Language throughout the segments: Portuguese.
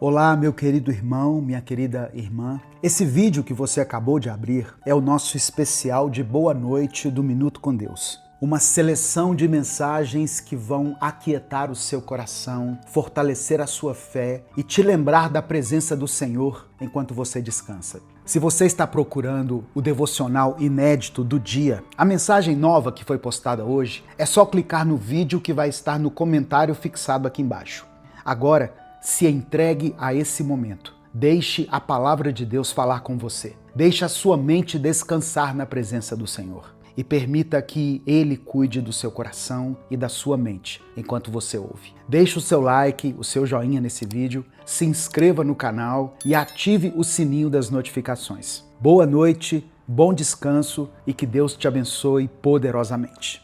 Olá, meu querido irmão, minha querida irmã. Esse vídeo que você acabou de abrir é o nosso especial de Boa Noite do Minuto com Deus. Uma seleção de mensagens que vão aquietar o seu coração, fortalecer a sua fé e te lembrar da presença do Senhor enquanto você descansa. Se você está procurando o devocional inédito do dia, a mensagem nova que foi postada hoje, é só clicar no vídeo que vai estar no comentário fixado aqui embaixo. Agora, se entregue a esse momento. Deixe a palavra de Deus falar com você. Deixe a sua mente descansar na presença do Senhor. E permita que Ele cuide do seu coração e da sua mente enquanto você ouve. Deixe o seu like, o seu joinha nesse vídeo, se inscreva no canal e ative o sininho das notificações. Boa noite, bom descanso e que Deus te abençoe poderosamente.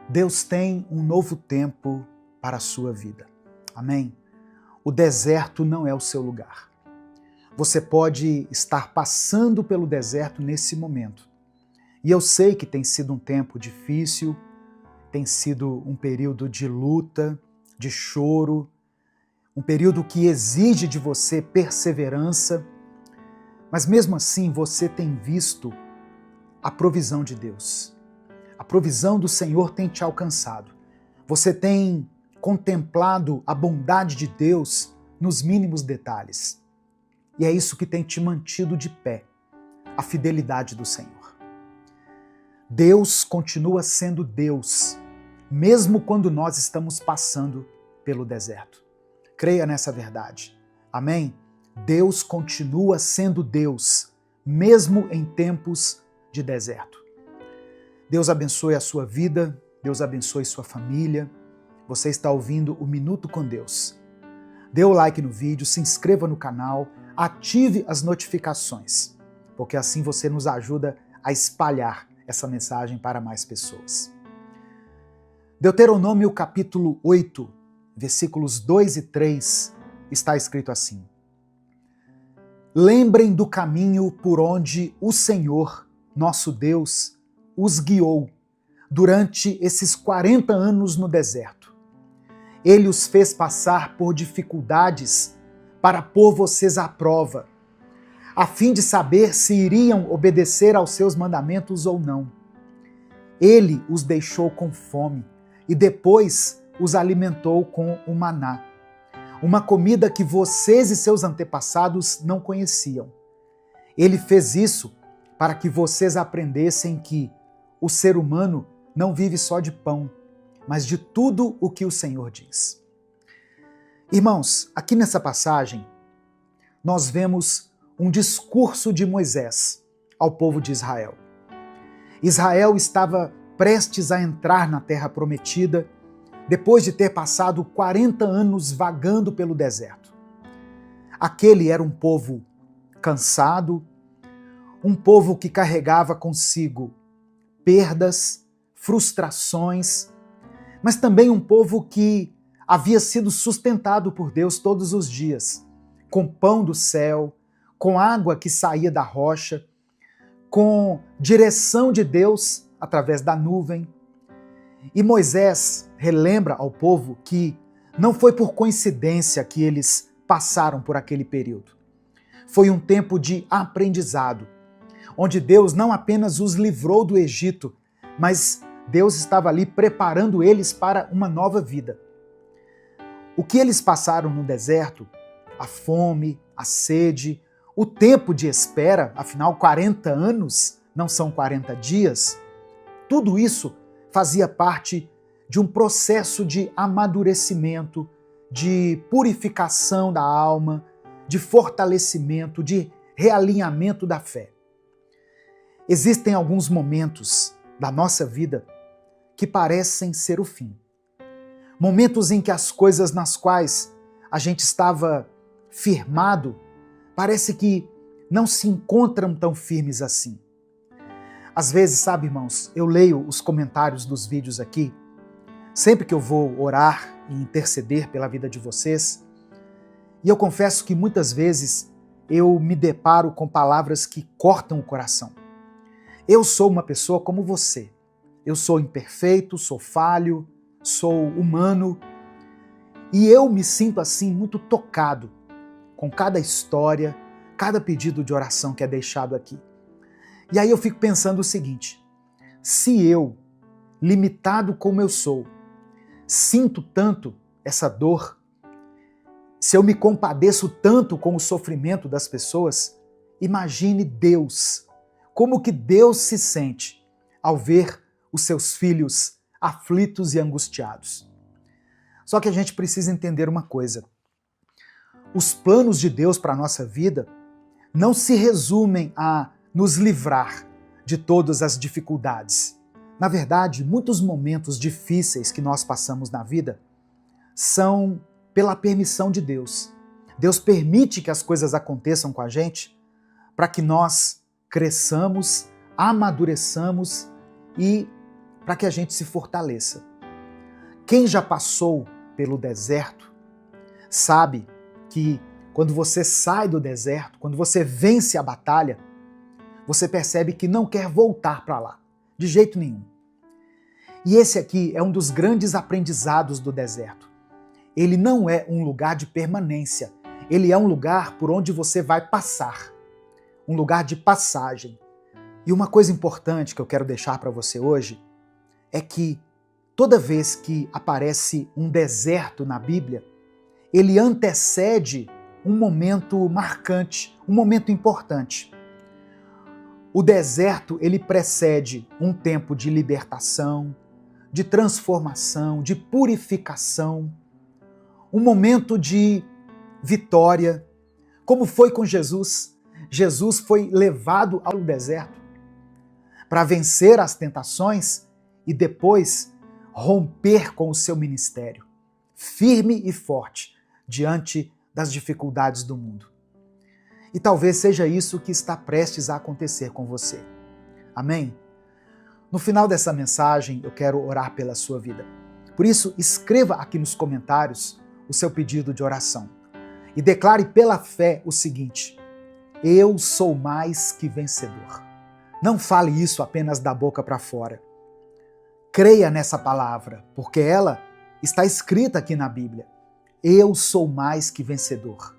Deus tem um novo tempo para a sua vida. Amém? O deserto não é o seu lugar. Você pode estar passando pelo deserto nesse momento. E eu sei que tem sido um tempo difícil, tem sido um período de luta, de choro, um período que exige de você perseverança, mas mesmo assim você tem visto a provisão de Deus. A provisão do Senhor tem te alcançado. Você tem contemplado a bondade de Deus nos mínimos detalhes. E é isso que tem te mantido de pé, a fidelidade do Senhor. Deus continua sendo Deus, mesmo quando nós estamos passando pelo deserto. Creia nessa verdade. Amém? Deus continua sendo Deus, mesmo em tempos de deserto. Deus abençoe a sua vida, Deus abençoe sua família. Você está ouvindo o Minuto com Deus. Dê o like no vídeo, se inscreva no canal, ative as notificações, porque assim você nos ajuda a espalhar essa mensagem para mais pessoas. Deuteronômio capítulo 8, versículos 2 e 3, está escrito assim: Lembrem do caminho por onde o Senhor, nosso Deus, os guiou durante esses 40 anos no deserto. Ele os fez passar por dificuldades para pôr vocês à prova, a fim de saber se iriam obedecer aos seus mandamentos ou não. Ele os deixou com fome e depois os alimentou com o maná, uma comida que vocês e seus antepassados não conheciam. Ele fez isso para que vocês aprendessem que o ser humano não vive só de pão, mas de tudo o que o Senhor diz. Irmãos, aqui nessa passagem, nós vemos um discurso de Moisés ao povo de Israel. Israel estava prestes a entrar na Terra Prometida, depois de ter passado 40 anos vagando pelo deserto. Aquele era um povo cansado, um povo que carregava consigo perdas, frustrações, mas também um povo que havia sido sustentado por Deus todos os dias, com pão do céu, com água que saía da rocha, com direção de Deus através da nuvem. E Moisés relembra ao povo que não foi por coincidência que eles passaram por aquele período. Foi um tempo de aprendizado, onde Deus não apenas os livrou do Egito, mas Deus estava ali preparando eles para uma nova vida. O que eles passaram no deserto, a fome, a sede, o tempo de espera, afinal 40 anos não são 40 dias, tudo isso fazia parte de um processo de amadurecimento, de purificação da alma, de fortalecimento, de realinhamento da fé. Existem alguns momentos da nossa vida que parecem ser o fim. Momentos em que as coisas nas quais a gente estava firmado parece que não se encontram tão firmes assim. Às vezes, sabe, irmãos, eu leio os comentários dos vídeos aqui, sempre que eu vou orar e interceder pela vida de vocês, e eu confesso que muitas vezes eu me deparo com palavras que cortam o coração. Eu sou uma pessoa como você. Eu sou imperfeito, sou falho, sou humano. E eu me sinto assim muito tocado com cada história, cada pedido de oração que é deixado aqui. E aí eu fico pensando o seguinte: se eu, limitado como eu sou, sinto tanto essa dor, se eu me compadeço tanto com o sofrimento das pessoas, imagine Deus. Como que Deus se sente ao ver os seus filhos aflitos e angustiados? Só que a gente precisa entender uma coisa. Os planos de Deus para a nossa vida não se resumem a nos livrar de todas as dificuldades. Na verdade, muitos momentos difíceis que nós passamos na vida são pela permissão de Deus. Deus permite que as coisas aconteçam com a gente para que nós cresçamos, amadureçamos e para que a gente se fortaleça. Quem já passou pelo deserto sabe que quando você sai do deserto, quando você vence a batalha, você percebe que não quer voltar para lá, de jeito nenhum. E esse aqui é um dos grandes aprendizados do deserto. Ele não é um lugar de permanência, ele é um lugar por onde você vai passar, um lugar de passagem. E uma coisa importante que eu quero deixar para você hoje é que toda vez que aparece um deserto na Bíblia, ele antecede um momento marcante, um momento importante. O deserto, ele precede um tempo de libertação, de transformação, de purificação, um momento de vitória, como foi com Jesus. Jesus foi levado ao deserto para vencer as tentações e depois romper com o seu ministério, firme e forte diante das dificuldades do mundo. E talvez seja isso que está prestes a acontecer com você. Amém? No final dessa mensagem, eu quero orar pela sua vida. Por isso, escreva aqui nos comentários o seu pedido de oração e declare pela fé o seguinte: eu sou mais que vencedor. Não fale isso apenas da boca para fora. Creia nessa palavra, porque ela está escrita aqui na Bíblia. Eu sou mais que vencedor.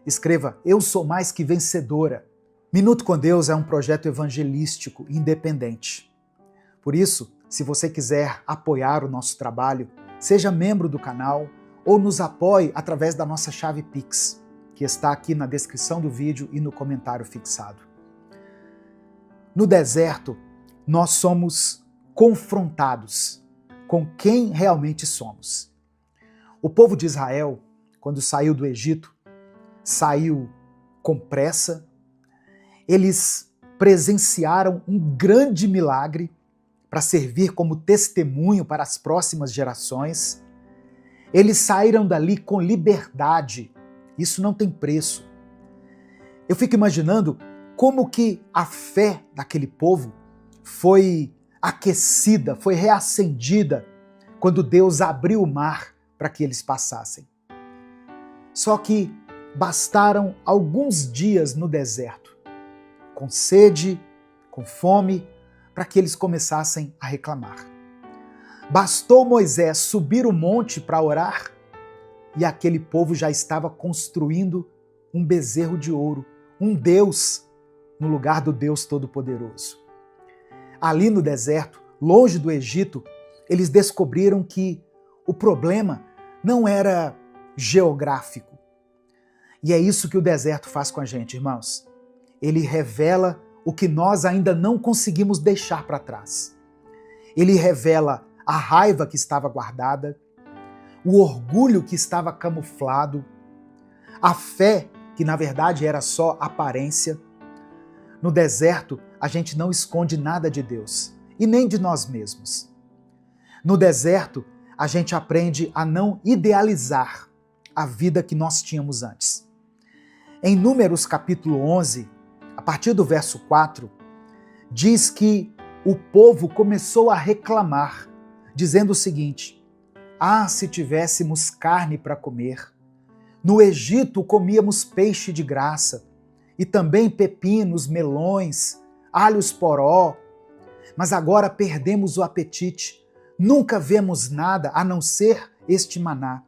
Escreva: eu sou mais que vencedora. Minuto com Deus é um projeto evangelístico independente. Por isso, se você quiser apoiar o nosso trabalho, seja membro do canal ou nos apoie através da nossa chave Pix, que está aqui na descrição do vídeo e no comentário fixado. No deserto, nós somos confrontados com quem realmente somos. O povo de Israel, quando saiu do Egito, saiu com pressa. Eles presenciaram um grande milagre para servir como testemunho para as próximas gerações. Eles saíram dali com liberdade. Isso não tem preço. Eu fico imaginando como que a fé daquele povo foi aquecida, foi reacendida quando Deus abriu o mar para que eles passassem. Só que bastaram alguns dias no deserto, com sede, com fome, para que eles começassem a reclamar. Bastou Moisés subir o monte para orar e aquele povo já estava construindo um bezerro de ouro, um Deus no lugar do Deus Todo-Poderoso. Ali no deserto, longe do Egito, eles descobriram que o problema não era geográfico. E é isso que o deserto faz com a gente, irmãos. Ele revela o que nós ainda não conseguimos deixar para trás. Ele revela a raiva que estava guardada, o orgulho que estava camuflado, a fé que na verdade era só aparência. No deserto, a gente não esconde nada de Deus e nem de nós mesmos. No deserto, a gente aprende a não idealizar a vida que nós tínhamos antes. Em Números capítulo 11, a partir do verso 4, diz que o povo começou a reclamar, dizendo o seguinte: ah, se tivéssemos carne para comer! No Egito comíamos peixe de graça, e também pepinos, melões, alhos poró, mas agora perdemos o apetite, nunca vemos nada a não ser este maná.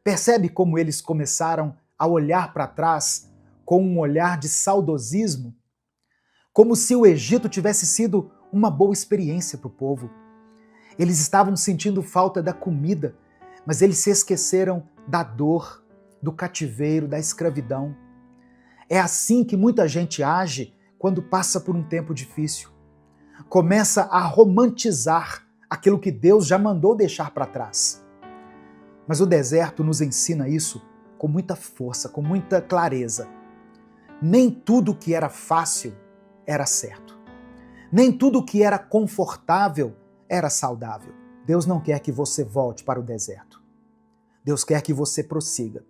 Percebe como eles começaram a olhar para trás com um olhar de saudosismo? Como se o Egito tivesse sido uma boa experiência para o povo. Eles estavam sentindo falta da comida, mas eles se esqueceram da dor, do cativeiro, da escravidão. É assim que muita gente age quando passa por um tempo difícil. Começa a romantizar aquilo que Deus já mandou deixar para trás. Mas o deserto nos ensina isso com muita força, com muita clareza. Nem tudo que era fácil era certo. Nem tudo que era confortável era saudável. Deus não quer que você volte para o deserto. Deus quer que você prossiga.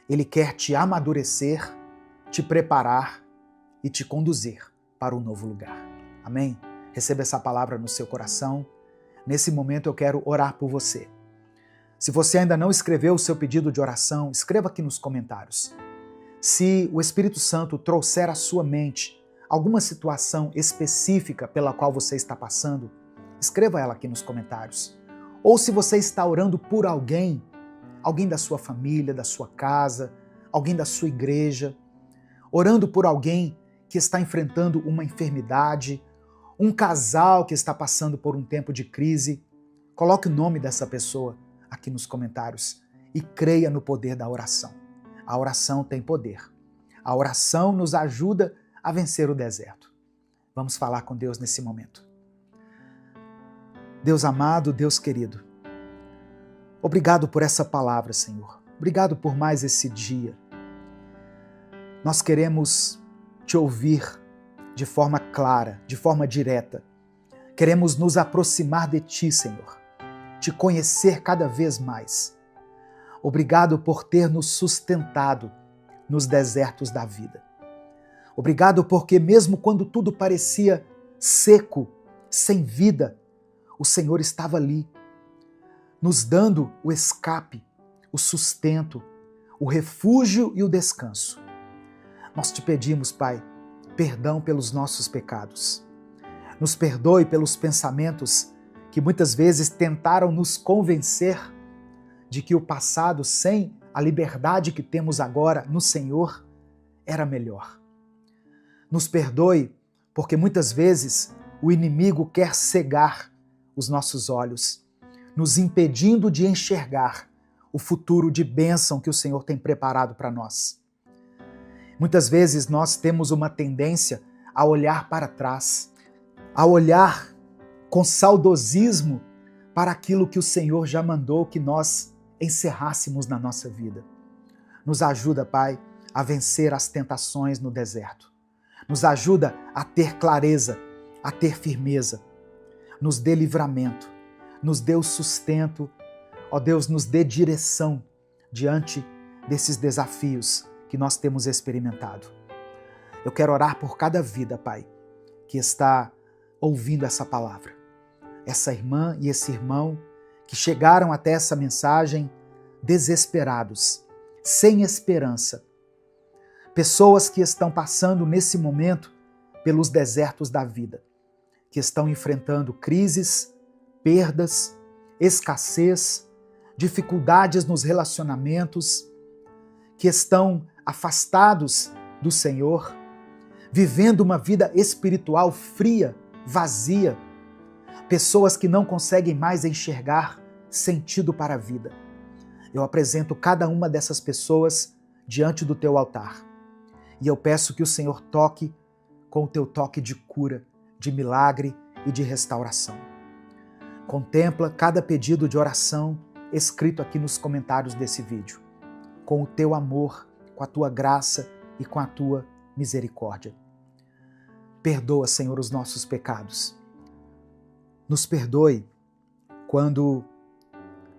Ele quer te amadurecer, te preparar e te conduzir para um novo lugar. Amém? Receba essa palavra no seu coração. Nesse momento eu quero orar por você. Se você ainda não escreveu o seu pedido de oração, escreva aqui nos comentários. Se o Espírito Santo trouxer à sua mente alguma situação específica pela qual você está passando, escreva ela aqui nos comentários. Ou se você está orando por alguém da sua família, da sua casa, alguém da sua igreja, orando por alguém que está enfrentando uma enfermidade, um casal que está passando por um tempo de crise, coloque o nome dessa pessoa aqui nos comentários e creia no poder da oração. A oração tem poder. A oração nos ajuda a vencer o deserto. Vamos falar com Deus nesse momento. Deus amado, Deus querido, obrigado por essa palavra, Senhor. Obrigado por mais esse dia. Nós queremos te ouvir de forma clara, de forma direta. Queremos nos aproximar de ti, Senhor. Te conhecer cada vez mais. Obrigado por ter nos sustentado nos desertos da vida. Obrigado porque mesmo quando tudo parecia seco, sem vida, o Senhor estava ali, nos dando o escape, o sustento, o refúgio e o descanso. Nós te pedimos, Pai, perdão pelos nossos pecados. Nos perdoe pelos pensamentos que muitas vezes tentaram nos convencer de que o passado, sem a liberdade que temos agora no Senhor, era melhor. Nos perdoe porque muitas vezes o inimigo quer cegar os nossos olhos, nos impedindo de enxergar o futuro de bênção que o Senhor tem preparado para nós. Muitas vezes nós temos uma tendência a olhar para trás, a olhar com saudosismo para aquilo que o Senhor já mandou que nós encerrássemos na nossa vida. Nos ajuda, Pai, a vencer as tentações no deserto. Nos ajuda a ter clareza, a ter firmeza. Nos dê livramento, nos dê o sustento. Ó Deus, nos dê direção diante desses desafios que nós temos experimentado. Eu quero orar por cada vida, Pai, que está ouvindo essa palavra. Essa irmã e esse irmão que chegaram até essa mensagem desesperados, sem esperança. Pessoas que estão passando nesse momento pelos desertos da vida, que estão enfrentando crises, perdas, escassez, dificuldades nos relacionamentos, que estão afastados do Senhor, vivendo uma vida espiritual fria, vazia, pessoas que não conseguem mais enxergar sentido para a vida. Eu apresento cada uma dessas pessoas diante do teu altar. E eu peço que o Senhor toque com o teu toque de cura, de milagre e de restauração. Contempla cada pedido de oração escrito aqui nos comentários desse vídeo, com o teu amor, com a tua graça e com a tua misericórdia. Perdoa, Senhor, os nossos pecados. Nos perdoe quando,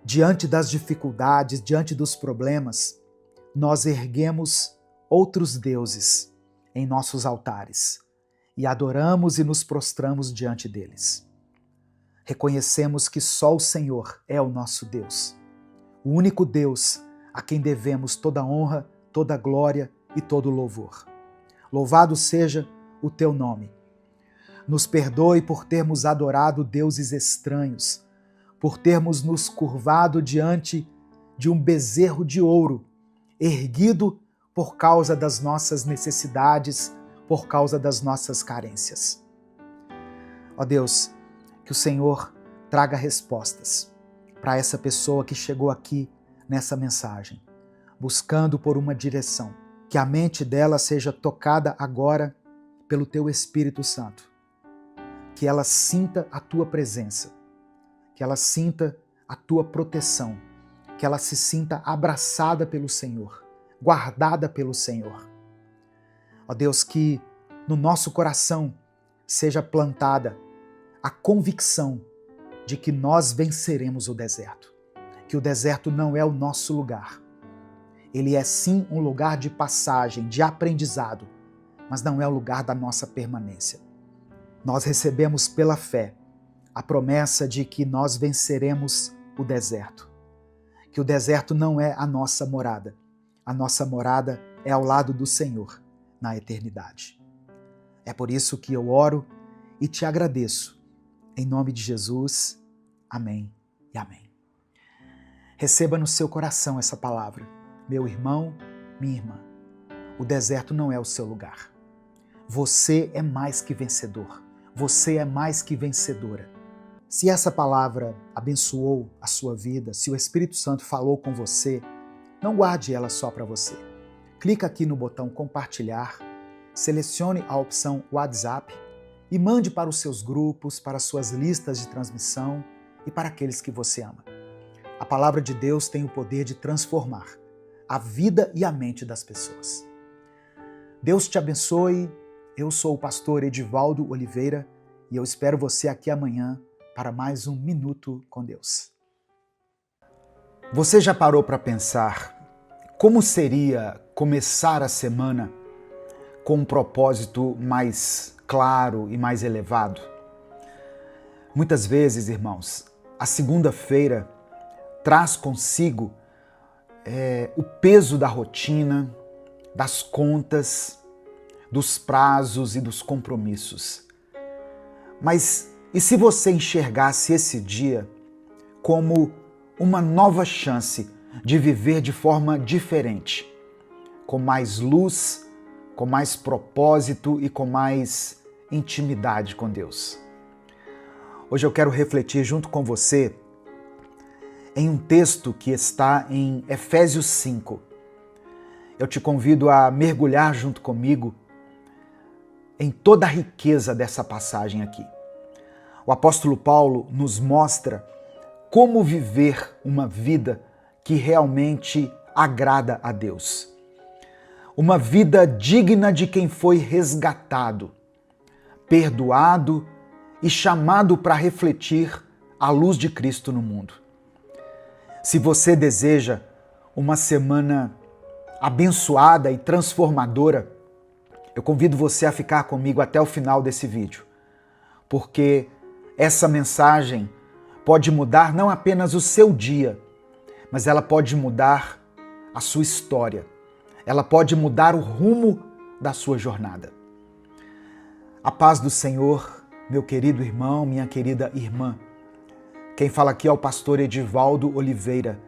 diante das dificuldades, diante dos problemas, nós erguemos outros deuses em nossos altares e adoramos e nos prostramos diante deles. Reconhecemos que só o Senhor é o nosso Deus, o único Deus a quem devemos toda honra, toda glória e todo louvor. Louvado seja o teu nome. Nos perdoe por termos adorado deuses estranhos, por termos nos curvado diante de um bezerro de ouro, erguido por causa das nossas necessidades, por causa das nossas carências. Ó Deus, que o Senhor traga respostas para essa pessoa que chegou aqui nessa mensagem, buscando por uma direção. Que a mente dela seja tocada agora pelo Teu Espírito Santo. Que ela sinta a Tua presença, que ela sinta a Tua proteção, que ela se sinta abraçada pelo Senhor, guardada pelo Senhor. Ó Deus, que no nosso coração seja plantada a convicção de que nós venceremos o deserto, que o deserto não é o nosso lugar. Ele é sim um lugar de passagem, de aprendizado, mas não é o lugar da nossa permanência. Nós recebemos pela fé a promessa de que nós venceremos o deserto, que o deserto não é a nossa morada é ao lado do Senhor na eternidade. É por isso que eu oro e te agradeço. Em nome de Jesus, amém e amém. Receba no seu coração essa palavra. Meu irmão, minha irmã, o deserto não é o seu lugar. Você é mais que vencedor. Você é mais que vencedora. Se essa palavra abençoou a sua vida, se o Espírito Santo falou com você, não guarde ela só para você. Clica aqui no botão compartilhar, selecione a opção WhatsApp e mande para os seus grupos, para as suas listas de transmissão e para aqueles que você ama. A palavra de Deus tem o poder de transformar a vida e a mente das pessoas. Deus te abençoe. Eu sou o pastor Edivaldo Oliveira e eu espero você aqui amanhã para mais um Minuto com Deus. Você já parou para pensar como seria começar a semana com um propósito mais claro e mais elevado? Muitas vezes, irmãos, a segunda-feira traz consigo o peso da rotina, das contas, dos prazos e dos compromissos. Mas e se você enxergasse esse dia como uma nova chance de viver de forma diferente, com mais luz, com mais propósito e com mais intimidade com Deus? Hoje eu quero refletir junto com você em um texto que está em Efésios 5. Eu te convido a mergulhar junto comigo em toda a riqueza dessa passagem aqui. O apóstolo Paulo nos mostra como viver uma vida que realmente agrada a Deus. Uma vida digna de quem foi resgatado, perdoado e chamado para refletir a luz de Cristo no mundo. Se você deseja uma semana abençoada e transformadora, eu convido você a ficar comigo até o final desse vídeo, porque essa mensagem pode mudar não apenas o seu dia, mas ela pode mudar a sua história. Ela pode mudar o rumo da sua jornada. A paz do Senhor, meu querido irmão, minha querida irmã. Quem fala aqui é o pastor Edivaldo Oliveira.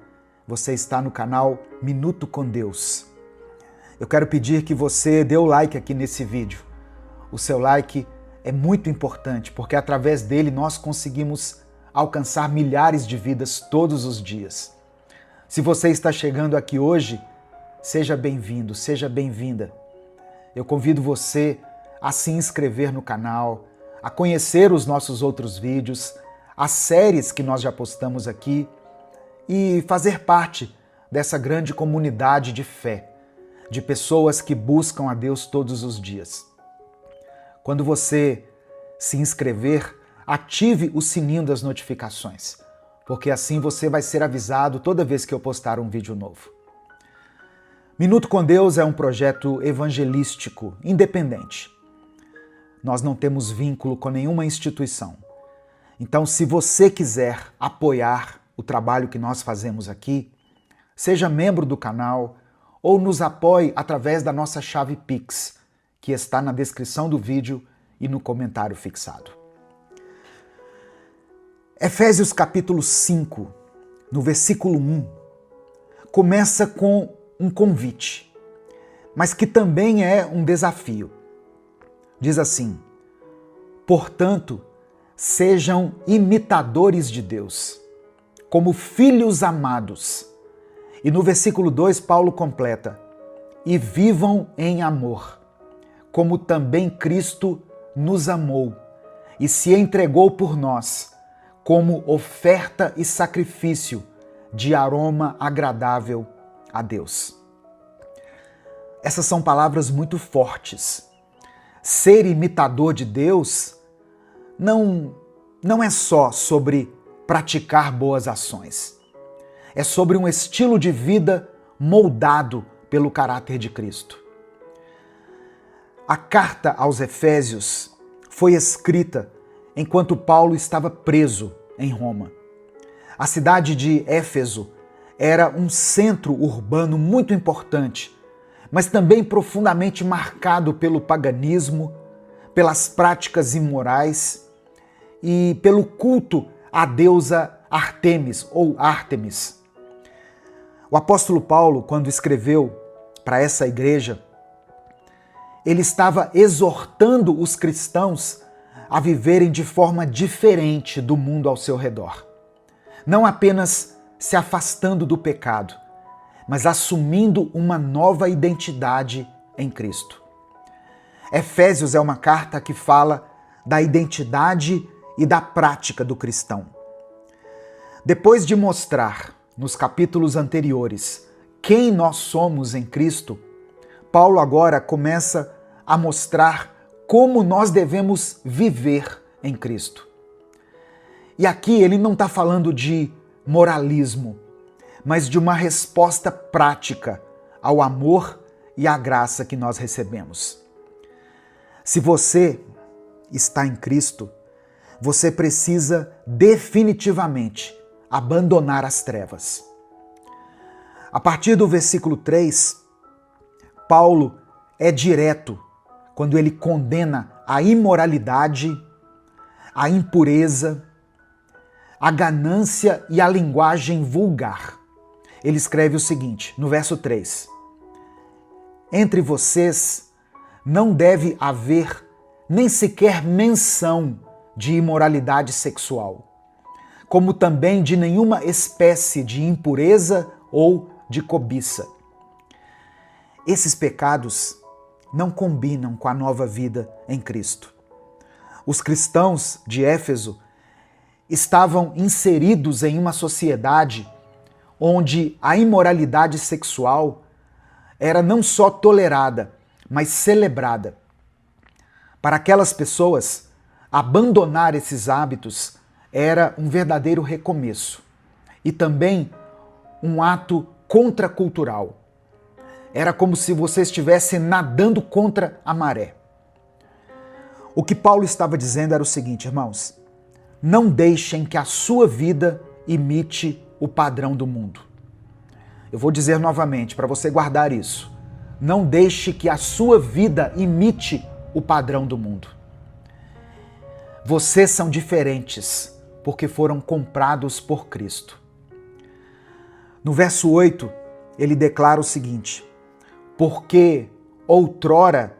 Você está no canal Minuto com Deus. Eu quero pedir que você dê o like aqui nesse vídeo. O seu like é muito importante, porque através dele nós conseguimos alcançar milhares de vidas todos os dias. Se você está chegando aqui hoje, seja bem-vindo, seja bem-vinda. Eu convido você a se inscrever no canal, a conhecer os nossos outros vídeos, as séries que nós já postamos aqui e fazer parte dessa grande comunidade de fé, de pessoas que buscam a Deus todos os dias. Quando você se inscrever, ative o sininho das notificações, porque assim você vai ser avisado toda vez que eu postar um vídeo novo. Minuto com Deus é um projeto evangelístico independente. Nós não temos vínculo com nenhuma instituição. Então, se você quiser apoiar o trabalho que nós fazemos aqui, seja membro do canal ou nos apoie através da nossa chave Pix, que está na descrição do vídeo e no comentário fixado. Efésios capítulo 5, no versículo 1, começa com um convite, mas que também é um desafio. Diz assim: portanto, sejam imitadores de Deus, como filhos amados. E no versículo 2, Paulo completa: e vivam em amor, como também Cristo nos amou e se entregou por nós, como oferta e sacrifício de aroma agradável a Deus. Essas são palavras muito fortes. Ser imitador de Deus não é só sobre praticar boas ações. É sobre um estilo de vida moldado pelo caráter de Cristo. A carta aos Efésios foi escrita enquanto Paulo estava preso em Roma. A cidade de Éfeso era um centro urbano muito importante, mas também profundamente marcado pelo paganismo, pelas práticas imorais e pelo culto à deusa Artemis ou Ártemis. O apóstolo Paulo, quando escreveu para essa igreja, ele estava exortando os cristãos a viverem de forma diferente do mundo ao seu redor. Não apenas se afastando do pecado, mas assumindo uma nova identidade em Cristo. Efésios é uma carta que fala da identidade e da prática do cristão. Depois de mostrar, nos capítulos anteriores, quem nós somos em Cristo, Paulo agora começa a mostrar como nós devemos viver em Cristo. E aqui ele não está falando de moralismo, mas de uma resposta prática ao amor e à graça que nós recebemos. Se você está em Cristo, você precisa definitivamente abandonar as trevas. A partir do versículo 3, Paulo é direto quando ele condena a imoralidade, a impureza, a ganância e a linguagem vulgar. Ele escreve o seguinte, no verso 3: entre vocês não deve haver nem sequer menção de imoralidade sexual, como também de nenhuma espécie de impureza ou de cobiça. Esses pecados não combinam com a nova vida em Cristo. Os cristãos de Éfeso estavam inseridos em uma sociedade onde a imoralidade sexual era não só tolerada, mas celebrada. Para aquelas pessoas, abandonar esses hábitos era um verdadeiro recomeço e também um ato contracultural. Era como se você estivesse nadando contra a maré. O que Paulo estava dizendo era o seguinte, irmãos: não deixem que a sua vida imite o padrão do mundo. Eu vou dizer novamente para você guardar isso. Não deixe que a sua vida imite o padrão do mundo. Vocês são diferentes porque foram comprados por Cristo. No verso 8, ele declara o seguinte: porque outrora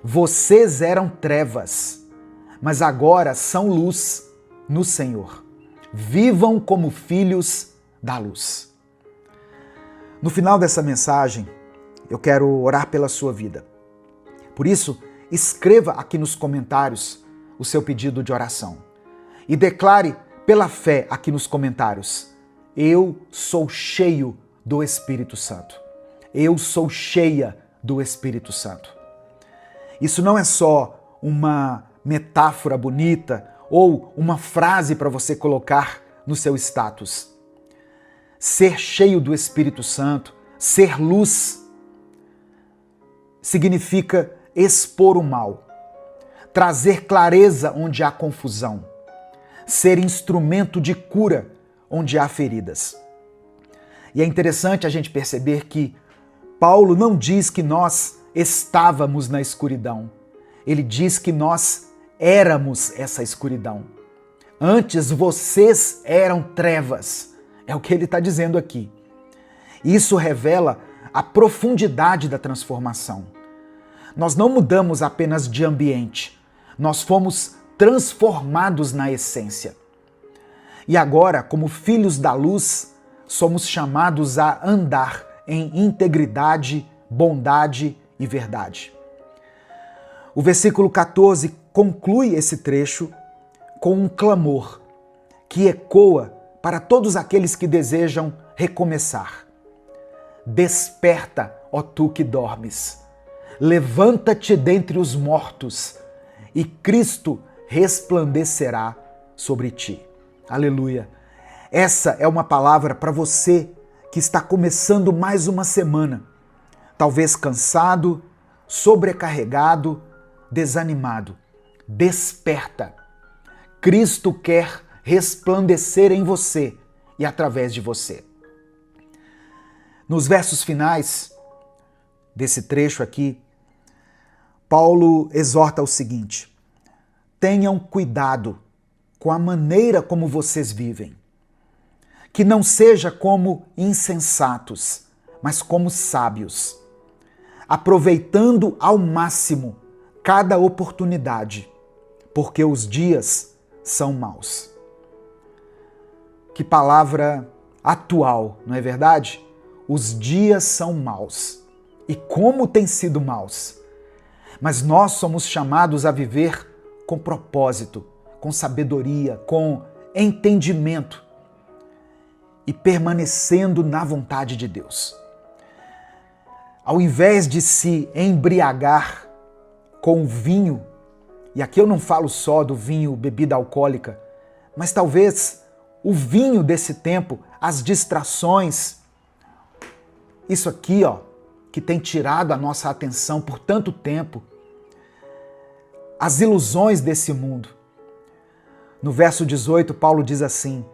vocês eram trevas, mas agora são luz no Senhor. Vivam como filhos da luz. No final dessa mensagem, eu quero orar pela sua vida. Por isso, escreva aqui nos comentários o seu pedido de oração e declare pela fé aqui nos comentários: eu sou cheio do Espírito Santo. Eu sou cheia do Espírito Santo. Isso não é só uma metáfora bonita ou uma frase para você colocar no seu status. Ser cheio do Espírito Santo, ser luz, significa expor o mal, trazer clareza onde há confusão, ser instrumento de cura onde há feridas. E é interessante a gente perceber que Paulo não diz que nós estávamos na escuridão. Ele diz que nós éramos essa escuridão. Antes vocês eram trevas. É o que ele está dizendo aqui. Isso revela a profundidade da transformação. Nós não mudamos apenas de ambiente, nós fomos transformados na essência. E agora, como filhos da luz, somos chamados a andar em integridade, bondade e verdade. O versículo 14 conclui esse trecho com um clamor que ecoa para todos aqueles que desejam recomeçar. Desperta, ó tu que dormes, levanta-te dentre os mortos e Cristo resplandecerá sobre ti. Aleluia! Essa é uma palavra para você que está começando mais uma semana, talvez cansado, sobrecarregado, desanimado. Desperta! Cristo quer resplandecer em você e através de você. Nos versos finais desse trecho aqui, Paulo exorta o seguinte: tenham cuidado com a maneira como vocês vivem. Que não seja como insensatos, mas como sábios, aproveitando ao máximo cada oportunidade, porque os dias são maus. Que palavra atual, não é verdade? Os dias são maus. E como têm sido maus? Mas nós somos chamados a viver com propósito, com sabedoria, com entendimento e permanecendo na vontade de Deus. Ao invés de se embriagar com o vinho, e aqui eu não falo só do vinho, bebida alcoólica, mas talvez o vinho desse tempo, as distrações, isso aqui, que tem tirado a nossa atenção por tanto tempo, as ilusões desse mundo. No verso 18, Paulo diz assim: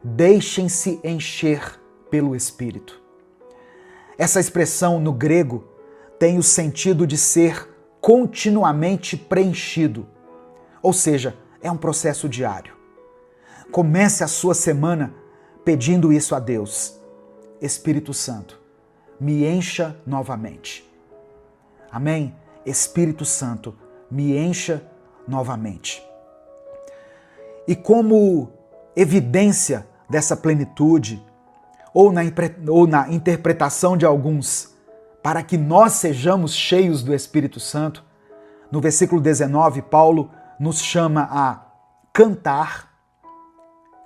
deixem-se encher pelo Espírito. Essa expressão no grego tem o sentido de ser continuamente preenchido, ou seja, é um processo diário. Comece a sua semana pedindo isso a Deus: Espírito Santo, me encha novamente. Amém? Espírito Santo, me encha novamente. E como evidência dessa plenitude, ou na interpretação de alguns, para que nós sejamos cheios do Espírito Santo, no versículo 19, Paulo nos chama a cantar.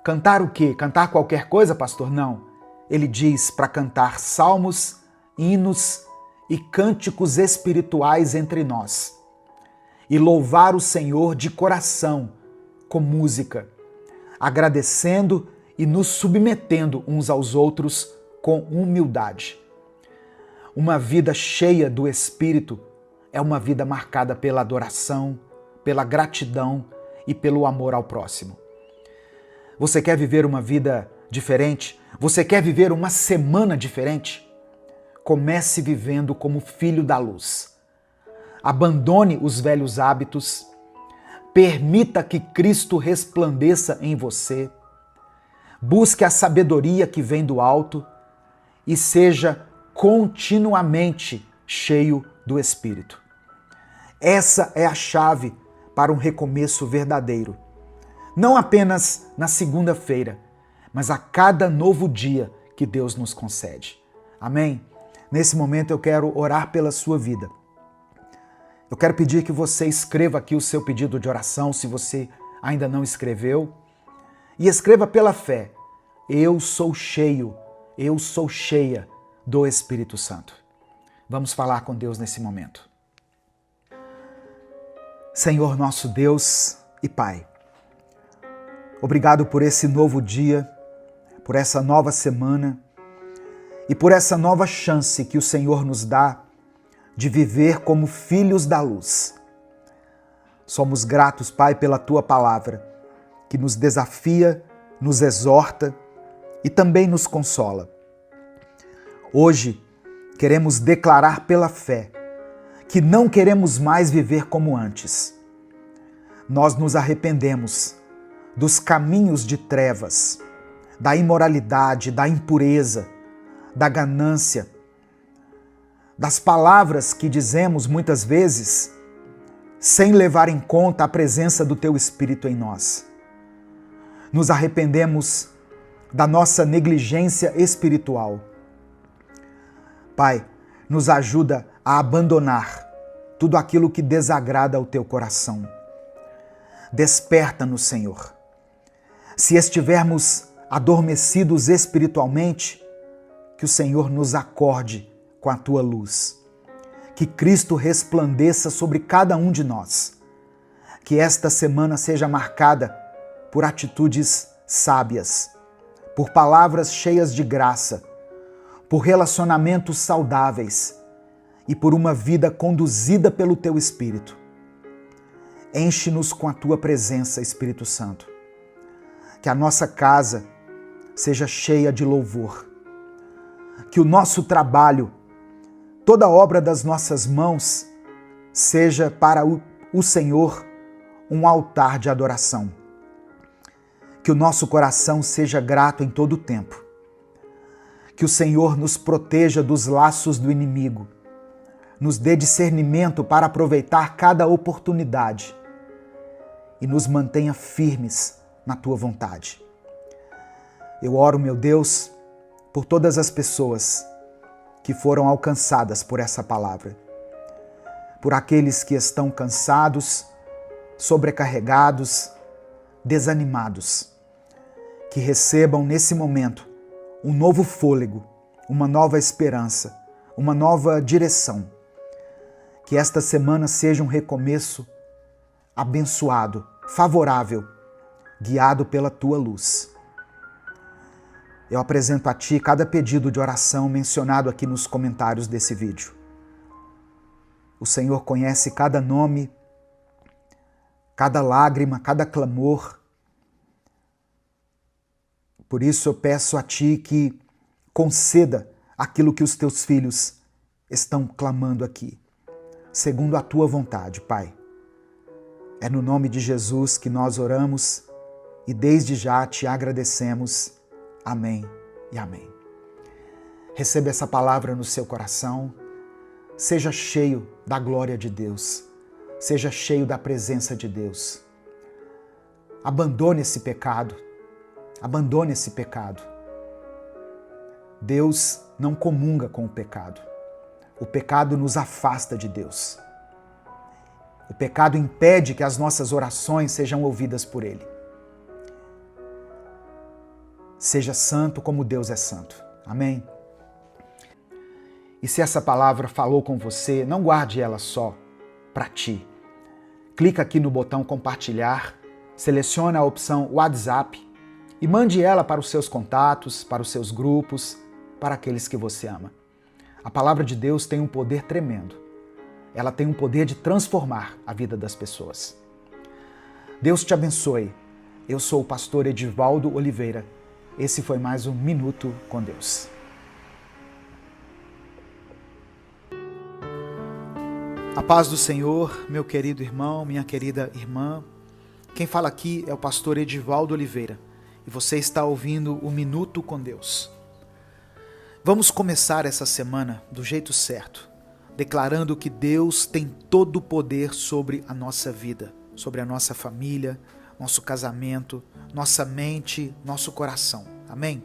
Cantar o quê? Cantar qualquer coisa, pastor? Não. Ele diz para cantar salmos, hinos e cânticos espirituais entre nós. E louvar o Senhor de coração, com música, agradecendo e nos submetendo uns aos outros com humildade. Uma vida cheia do Espírito é uma vida marcada pela adoração, pela gratidão e pelo amor ao próximo. Você quer viver uma vida diferente? Você quer viver uma semana diferente? Comece vivendo como filho da luz. Abandone os velhos hábitos. Permita que Cristo resplandeça em você. Busque a sabedoria que vem do alto e seja continuamente cheio do Espírito. Essa é a chave para um recomeço verdadeiro. Não apenas na segunda-feira, mas a cada novo dia que Deus nos concede. Amém? Nesse momento eu quero orar pela sua vida. Eu quero pedir que você escreva aqui o seu pedido de oração, se você ainda não escreveu, e escreva pela fé: eu sou cheio, eu sou cheia do Espírito Santo. Vamos falar com Deus nesse momento. Senhor nosso Deus e Pai, obrigado por esse novo dia, por essa nova semana e por essa nova chance que o Senhor nos dá de viver como filhos da luz. Somos gratos, Pai, pela Tua palavra, que nos desafia, nos exorta e também nos consola. Hoje, queremos declarar pela fé que não queremos mais viver como antes. Nós nos arrependemos dos caminhos de trevas, da imoralidade, da impureza, da ganância, das palavras que dizemos muitas vezes sem levar em conta a presença do Teu Espírito em nós. Nos arrependemos da nossa negligência espiritual. Pai, nos ajuda a abandonar tudo aquilo que desagrada ao Teu coração. Desperta-nos, Senhor. Se estivermos adormecidos espiritualmente, que o Senhor nos acorde com a Tua luz. Que Cristo resplandeça sobre cada um de nós. Que esta semana seja marcada por atitudes sábias, por palavras cheias de graça, por relacionamentos saudáveis e por uma vida conduzida pelo Teu Espírito. Enche-nos com a Tua presença, Espírito Santo. Que a nossa casa seja cheia de louvor. Que o nosso trabalho, toda obra das nossas mãos, seja para o Senhor um altar de adoração. Que o nosso coração seja grato em todo o tempo. Que o Senhor nos proteja dos laços do inimigo. Nos dê discernimento para aproveitar cada oportunidade e nos mantenha firmes na Tua vontade. Eu oro, meu Deus, por todas as pessoas que foram alcançadas por essa palavra, por aqueles que estão cansados, sobrecarregados, desanimados, que recebam nesse momento um novo fôlego, uma nova esperança, uma nova direção. Que esta semana seja um recomeço abençoado, favorável, guiado pela Tua luz. Eu apresento a Ti cada pedido de oração mencionado aqui nos comentários desse vídeo. O Senhor conhece cada nome, cada lágrima, cada clamor. Por isso eu peço a Ti que conceda aquilo que os Teus filhos estão clamando aqui, segundo a Tua vontade, Pai. É no nome de Jesus que nós oramos e desde já Te agradecemos. Amém e amém. Receba essa palavra no seu coração. Seja cheio da glória de Deus. Seja cheio da presença de Deus. Abandone esse pecado. Abandone esse pecado. Deus não comunga com o pecado. O pecado nos afasta de Deus. O pecado impede que as nossas orações sejam ouvidas por Ele. Seja santo como Deus é santo. Amém? E se essa palavra falou com você, não guarde ela só para ti. Clica aqui no botão compartilhar, selecione a opção WhatsApp e mande ela para os seus contatos, para os seus grupos, para aqueles que você ama. A palavra de Deus tem um poder tremendo. Ela tem um poder de transformar a vida das pessoas. Deus te abençoe. Eu sou o pastor Edivaldo Oliveira. Esse foi mais um Minuto com Deus. A paz do Senhor, meu querido irmão, minha querida irmã. Quem fala aqui é o pastor Edivaldo Oliveira e você está ouvindo o Minuto com Deus. Vamos começar essa semana do jeito certo, declarando que Deus tem todo o poder sobre a nossa vida, sobre a nossa família, nosso casamento, nossa mente, nosso coração. Amém?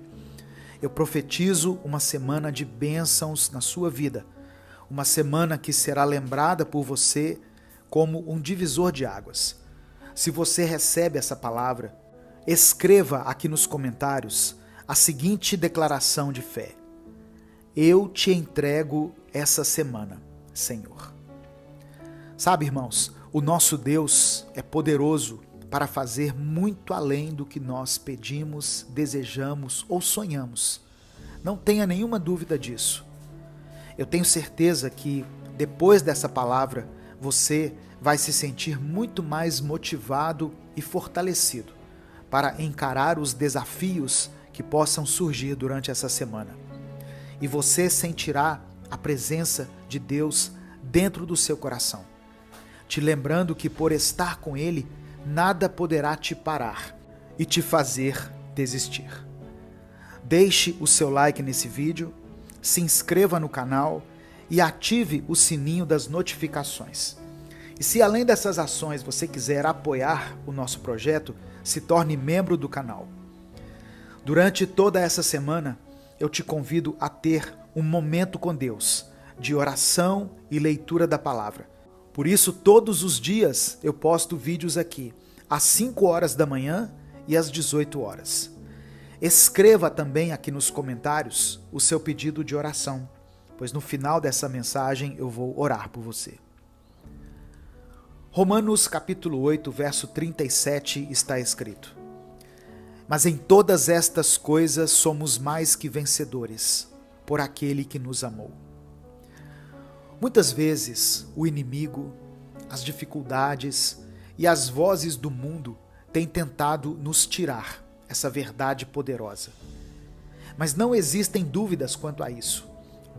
Eu profetizo uma semana de bênçãos na sua vida. Uma semana que será lembrada por você como um divisor de águas. Se você recebe essa palavra, escreva aqui nos comentários a seguinte declaração de fé. Eu te entrego essa semana, Senhor. Sabe, irmãos, o nosso Deus é poderoso para fazer muito além do que nós pedimos, desejamos ou sonhamos. Não tenha nenhuma dúvida disso. Eu tenho certeza que depois dessa palavra, você vai se sentir muito mais motivado e fortalecido para encarar os desafios que possam surgir durante essa semana. E você sentirá a presença de Deus dentro do seu coração, te lembrando que por estar com Ele, nada poderá te parar e te fazer desistir. Deixe o seu like nesse vídeo, se inscreva no canal e ative o sininho das notificações. E se além dessas ações você quiser apoiar o nosso projeto, se torne membro do canal. Durante toda essa semana, eu te convido a ter um momento com Deus, de oração e leitura da palavra. Por isso, todos os dias eu posto vídeos aqui, às 5 horas da manhã e às 18 horas. Escreva também aqui nos comentários o seu pedido de oração, pois no final dessa mensagem eu vou orar por você. Romanos capítulo 8, verso 37 está escrito: Mas em todas estas coisas somos mais que vencedores, por aquele que nos amou. Muitas vezes o inimigo, as dificuldades e as vozes do mundo têm tentado nos tirar essa verdade poderosa. Mas não existem dúvidas quanto a isso.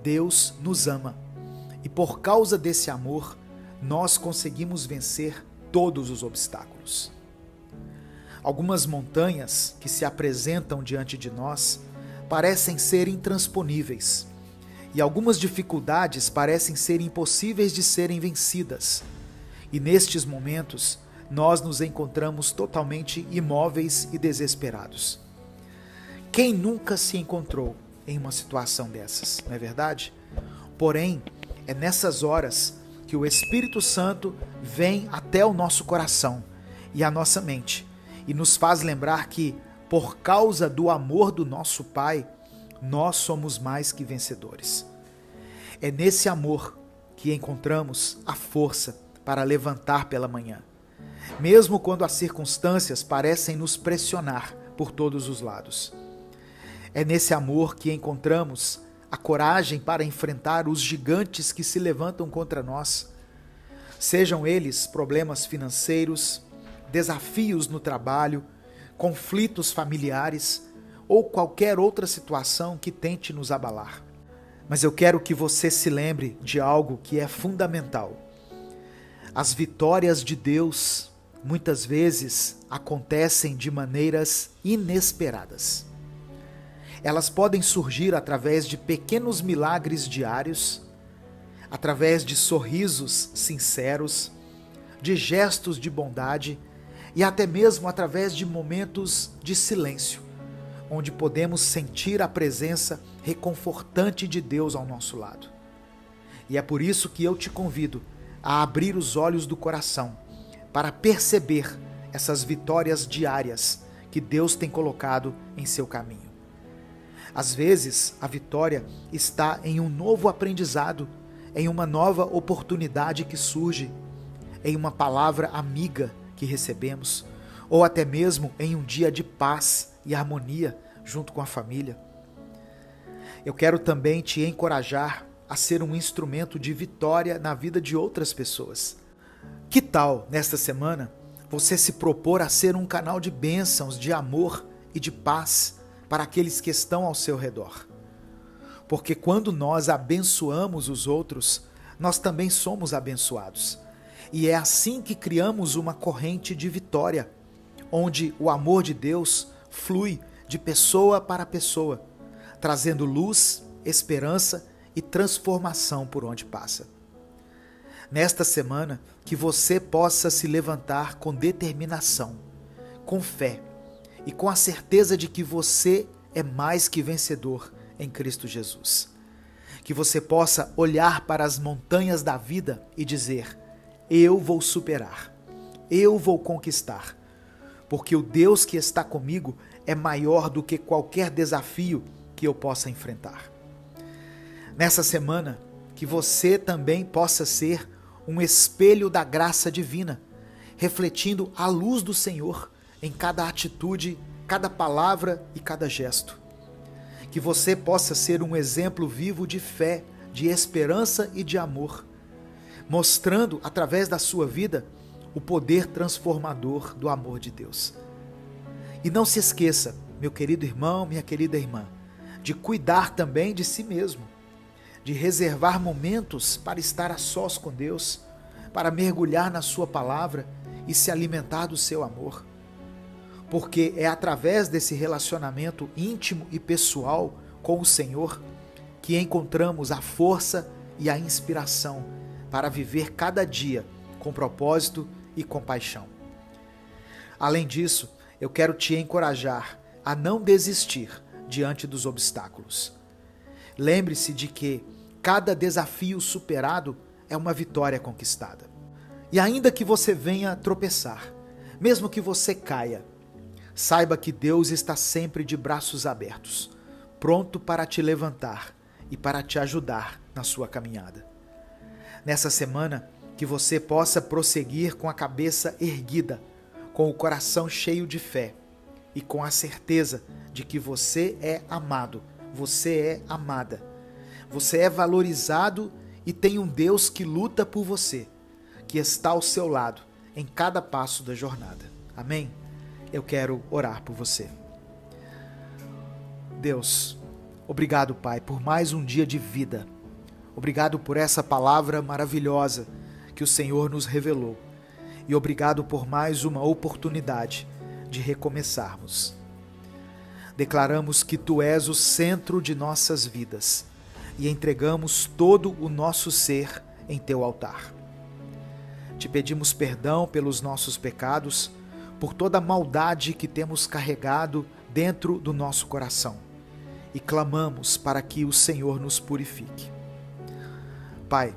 Deus nos ama e por causa desse amor, nós conseguimos vencer todos os obstáculos. Algumas montanhas que se apresentam diante de nós parecem ser intransponíveis e algumas dificuldades parecem ser impossíveis de serem vencidas. E nestes momentos, nós nos encontramos totalmente imóveis e desesperados. Quem nunca se encontrou em uma situação dessas, não é verdade? Porém, é nessas horas que o Espírito Santo vem até o nosso coração e a nossa mente e nos faz lembrar que, por causa do amor do nosso Pai, nós somos mais que vencedores. É nesse amor que encontramos a força para levantar pela manhã, mesmo quando as circunstâncias parecem nos pressionar por todos os lados. É nesse amor que encontramos a coragem para enfrentar os gigantes que se levantam contra nós, sejam eles problemas financeiros, desafios no trabalho, conflitos familiares ou qualquer outra situação que tente nos abalar. Mas eu quero que você se lembre de algo que é fundamental. As vitórias de Deus muitas vezes acontecem de maneiras inesperadas. Elas podem surgir através de pequenos milagres diários, através de sorrisos sinceros, de gestos de bondade e até mesmo através de momentos de silêncio, onde podemos sentir a presença reconfortante de Deus ao nosso lado. E é por isso que eu te convido a abrir os olhos do coração para perceber essas vitórias diárias que Deus tem colocado em seu caminho. Às vezes, a vitória está em um novo aprendizado, em uma nova oportunidade que surge, em uma palavra amiga que recebemos, ou até mesmo em um dia de paz e harmonia junto com a família. Eu quero também te encorajar a ser um instrumento de vitória na vida de outras pessoas. Que tal, nesta semana, você se propor a ser um canal de bênçãos, de amor e de paz para aqueles que estão ao seu redor? Porque quando nós abençoamos os outros, nós também somos abençoados. E é assim que criamos uma corrente de vitória, onde o amor de Deus flui de pessoa para pessoa, trazendo luz, esperança e transformação por onde passa. Nesta semana, que você possa se levantar com determinação, com fé e com a certeza de que você é mais que vencedor em Cristo Jesus. Que você possa olhar para as montanhas da vida e dizer: eu vou superar, eu vou conquistar, porque o Deus que está comigo é maior do que qualquer desafio que eu possa enfrentar. Nessa semana, que você também possa ser um espelho da graça divina, refletindo a luz do Senhor em cada atitude, cada palavra e cada gesto. Que você possa ser um exemplo vivo de fé, de esperança e de amor, mostrando através da sua vida o poder transformador do amor de Deus. E não se esqueça, meu querido irmão, minha querida irmã, de cuidar também de si mesmo, de reservar momentos para estar a sós com Deus, para mergulhar na sua palavra e se alimentar do seu amor. Porque é através desse relacionamento íntimo e pessoal com o Senhor que encontramos a força e a inspiração para viver cada dia com propósito e compaixão. Além disso, eu quero te encorajar a não desistir diante dos obstáculos. Lembre-se de que cada desafio superado é uma vitória conquistada. E ainda que você venha tropeçar, mesmo que você caia, saiba que Deus está sempre de braços abertos, pronto para te levantar e para te ajudar na sua caminhada. Nessa semana, que você possa prosseguir com a cabeça erguida, com o coração cheio de fé e com a certeza de que você é amado, você é amada, você é valorizado e tem um Deus que luta por você, que está ao seu lado em cada passo da jornada. Amém? Eu quero orar por você. Deus, obrigado, Pai, por mais um dia de vida. Obrigado por essa palavra maravilhosa que o Senhor nos revelou. E obrigado por mais uma oportunidade de recomeçarmos. Declaramos que Tu és o centro de nossas vidas e entregamos todo o nosso ser em Teu altar. Te pedimos perdão pelos nossos pecados, por toda a maldade que temos carregado dentro do nosso coração e clamamos para que o Senhor nos purifique. Pai,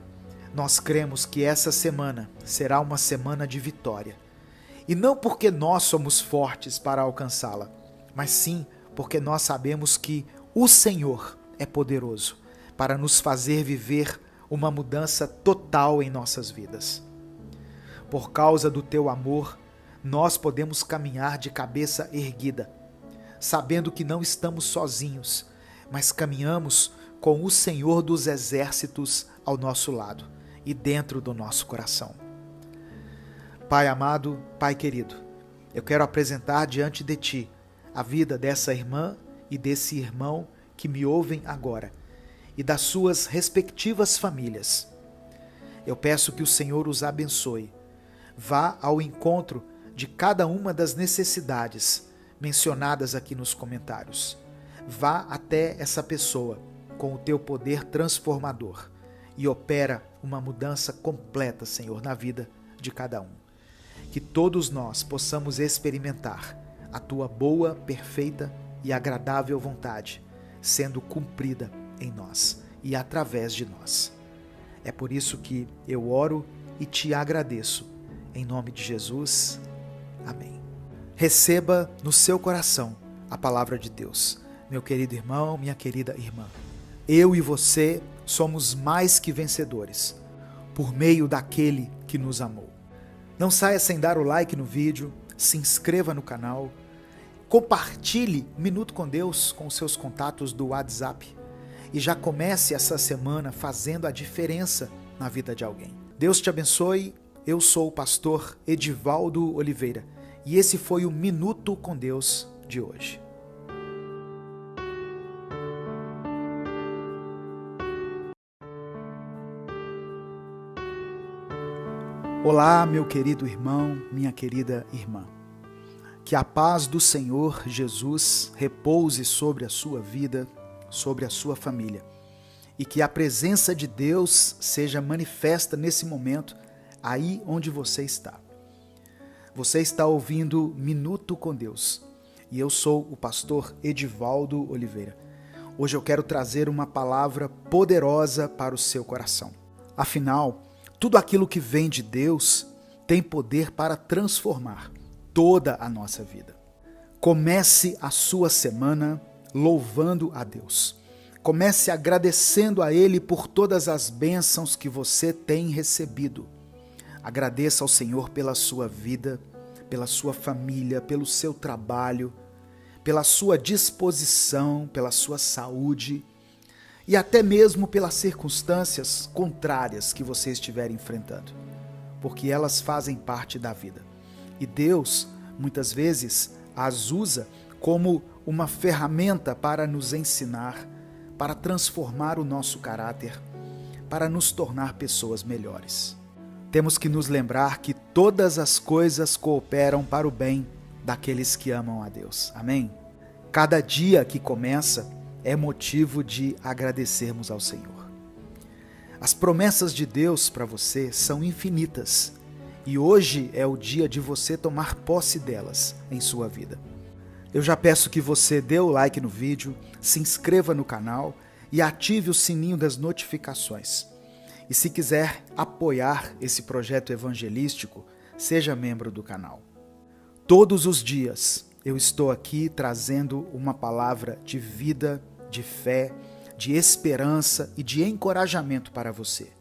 nós cremos que essa semana será uma semana de vitória. E não porque nós somos fortes para alcançá-la, mas sim porque nós sabemos que o Senhor é poderoso para nos fazer viver uma mudança total em nossas vidas. Por causa do Teu amor, nós podemos caminhar de cabeça erguida, sabendo que não estamos sozinhos, mas caminhamos com o Senhor dos Exércitos ao nosso lado e dentro do nosso coração. Pai amado, Pai querido, eu quero apresentar diante de Ti a vida dessa irmã e desse irmão que me ouvem agora e das suas respectivas famílias. Eu peço que o Senhor os abençoe. Vá ao encontro de cada uma das necessidades mencionadas aqui nos comentários. Vá até essa pessoa com o Teu poder transformador e opera uma mudança completa, Senhor, na vida de cada um. Que todos nós possamos experimentar a Tua boa, perfeita e agradável vontade sendo cumprida em nós e através de nós. É por isso que eu oro e te agradeço. Em nome de Jesus. Amém. Receba no seu coração a palavra de Deus. Meu querido irmão, minha querida irmã. Eu e você somos mais que vencedores por meio daquele que nos amou. Não saia sem dar o like no vídeo, se inscreva no canal, compartilhe Minuto com Deus com seus contatos do WhatsApp e já comece essa semana fazendo a diferença na vida de alguém. Deus te abençoe. Eu sou o pastor Edivaldo Oliveira e esse foi o Minuto com Deus de hoje. Olá, meu querido irmão, minha querida irmã. Que a paz do Senhor Jesus repouse sobre a sua vida, sobre a sua família. E que a presença de Deus seja manifesta nesse momento, aí onde você está. Você está ouvindo Minuto com Deus. E eu sou o pastor Edivaldo Oliveira. Hoje eu quero trazer uma palavra poderosa para o seu coração. Afinal, tudo aquilo que vem de Deus tem poder para transformar toda a nossa vida. Comece a sua semana louvando a Deus. Comece agradecendo a Ele por todas as bênçãos que você tem recebido. Agradeça ao Senhor pela sua vida, pela sua família, pelo seu trabalho, pela sua disposição, pela sua saúde e até mesmo pelas circunstâncias contrárias que você estiver enfrentando, porque elas fazem parte da vida. E Deus, muitas vezes, as usa como uma ferramenta para nos ensinar, para transformar o nosso caráter, para nos tornar pessoas melhores. Temos que nos lembrar que todas as coisas cooperam para o bem daqueles que amam a Deus. Amém? Cada dia que começa é motivo de agradecermos ao Senhor. As promessas de Deus para você são infinitas e hoje é o dia de você tomar posse delas em sua vida. Eu já peço que você dê o like no vídeo, se inscreva no canal e ative o sininho das notificações. E se quiser apoiar esse projeto evangelístico, seja membro do canal. Todos os dias eu estou aqui trazendo uma palavra de vida, de fé, de esperança e de encorajamento para você.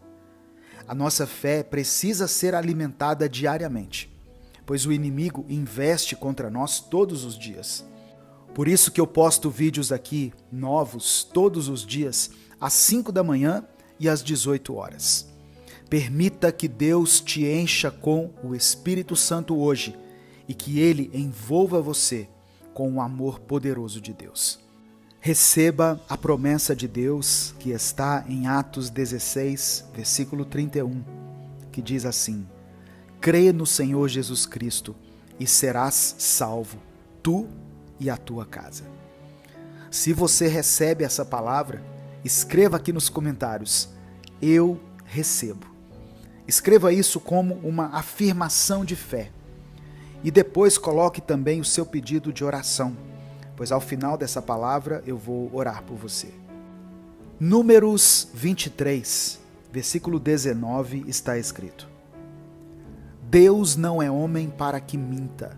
A nossa fé precisa ser alimentada diariamente, pois o inimigo investe contra nós todos os dias. Por isso que eu posto vídeos aqui novos todos os dias, às 5 da manhã e às 18 horas. Permita que Deus te encha com o Espírito Santo hoje e que Ele envolva você com o amor poderoso de Deus. Receba a promessa de Deus que está em Atos 16, versículo 31, que diz assim: crê no Senhor Jesus Cristo e serás salvo, tu e a tua casa. Se você recebe essa palavra, escreva aqui nos comentários: eu recebo. Escreva isso como uma afirmação de fé. E depois coloque também o seu pedido de oração, pois ao final dessa palavra eu vou orar por você. Números 23, versículo 19 está escrito: Deus não é homem para que minta,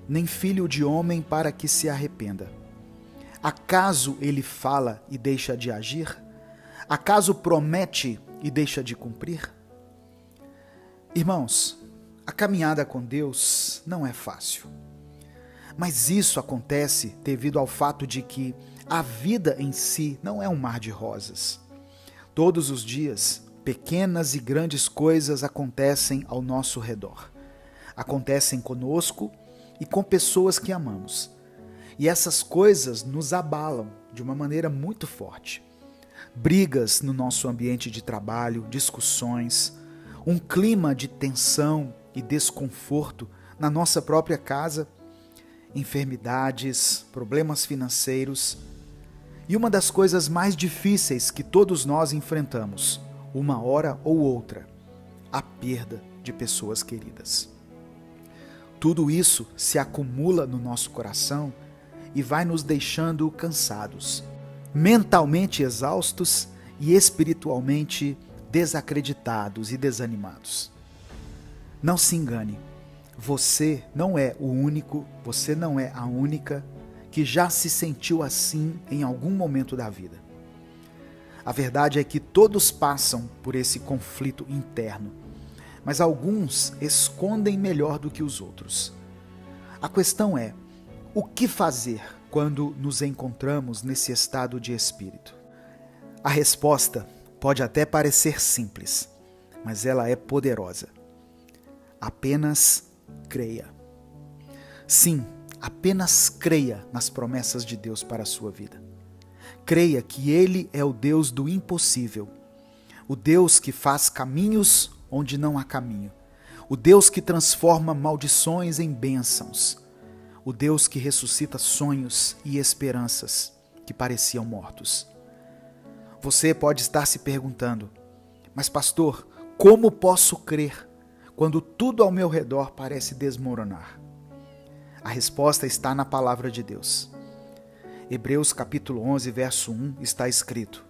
nem filho de homem para que se arrependa. Acaso ele fala e deixa de agir? Acaso promete e deixa de cumprir? Irmãos, a caminhada com Deus não é fácil. Mas isso acontece devido ao fato de que a vida em si não é um mar de rosas. Todos os dias, pequenas e grandes coisas acontecem ao nosso redor. Acontecem conosco e com pessoas que amamos. E essas coisas nos abalam de uma maneira muito forte. Brigas no nosso ambiente de trabalho, discussões, um clima de tensão e desconforto na nossa própria casa, enfermidades, problemas financeiros e uma das coisas mais difíceis que todos nós enfrentamos, uma hora ou outra, a perda de pessoas queridas. Tudo isso se acumula no nosso coração e vai nos deixando cansados, mentalmente exaustos e espiritualmente desacreditados e desanimados. Não se engane, você não é o único, você não é a única que já se sentiu assim em algum momento da vida. A verdade é que todos passam por esse conflito interno, mas alguns escondem melhor do que os outros. A questão é, o que fazer quando nos encontramos nesse estado de espírito? A resposta pode até parecer simples, mas ela é poderosa. Apenas creia. Sim, apenas creia nas promessas de Deus para a sua vida. Creia que Ele é o Deus do impossível, o Deus que faz caminhos onde não há caminho, o Deus que transforma maldições em bênçãos, o Deus que ressuscita sonhos e esperanças que pareciam mortos. Você pode estar se perguntando, mas pastor, como posso crer quando tudo ao meu redor parece desmoronar? A resposta está na palavra de Deus. Hebreus capítulo 11, verso 1 está escrito: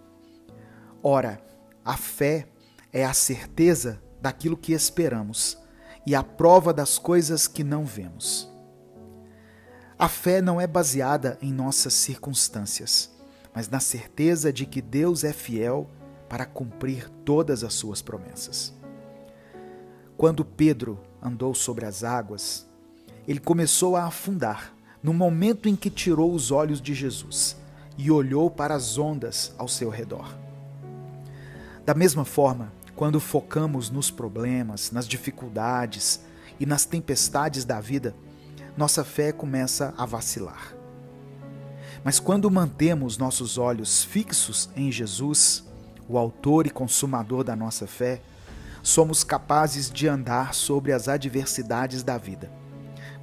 ora, a fé é a certeza daquilo que esperamos e a prova das coisas que não vemos. A fé não é baseada em nossas circunstâncias, mas na certeza de que Deus é fiel para cumprir todas as suas promessas. Quando Pedro andou sobre as águas, ele começou a afundar no momento em que tirou os olhos de Jesus e olhou para as ondas ao seu redor. Da mesma forma, quando focamos nos problemas, nas dificuldades e nas tempestades da vida, nossa fé começa a vacilar. Mas quando mantemos nossos olhos fixos em Jesus, o autor e consumador da nossa fé, somos capazes de andar sobre as adversidades da vida,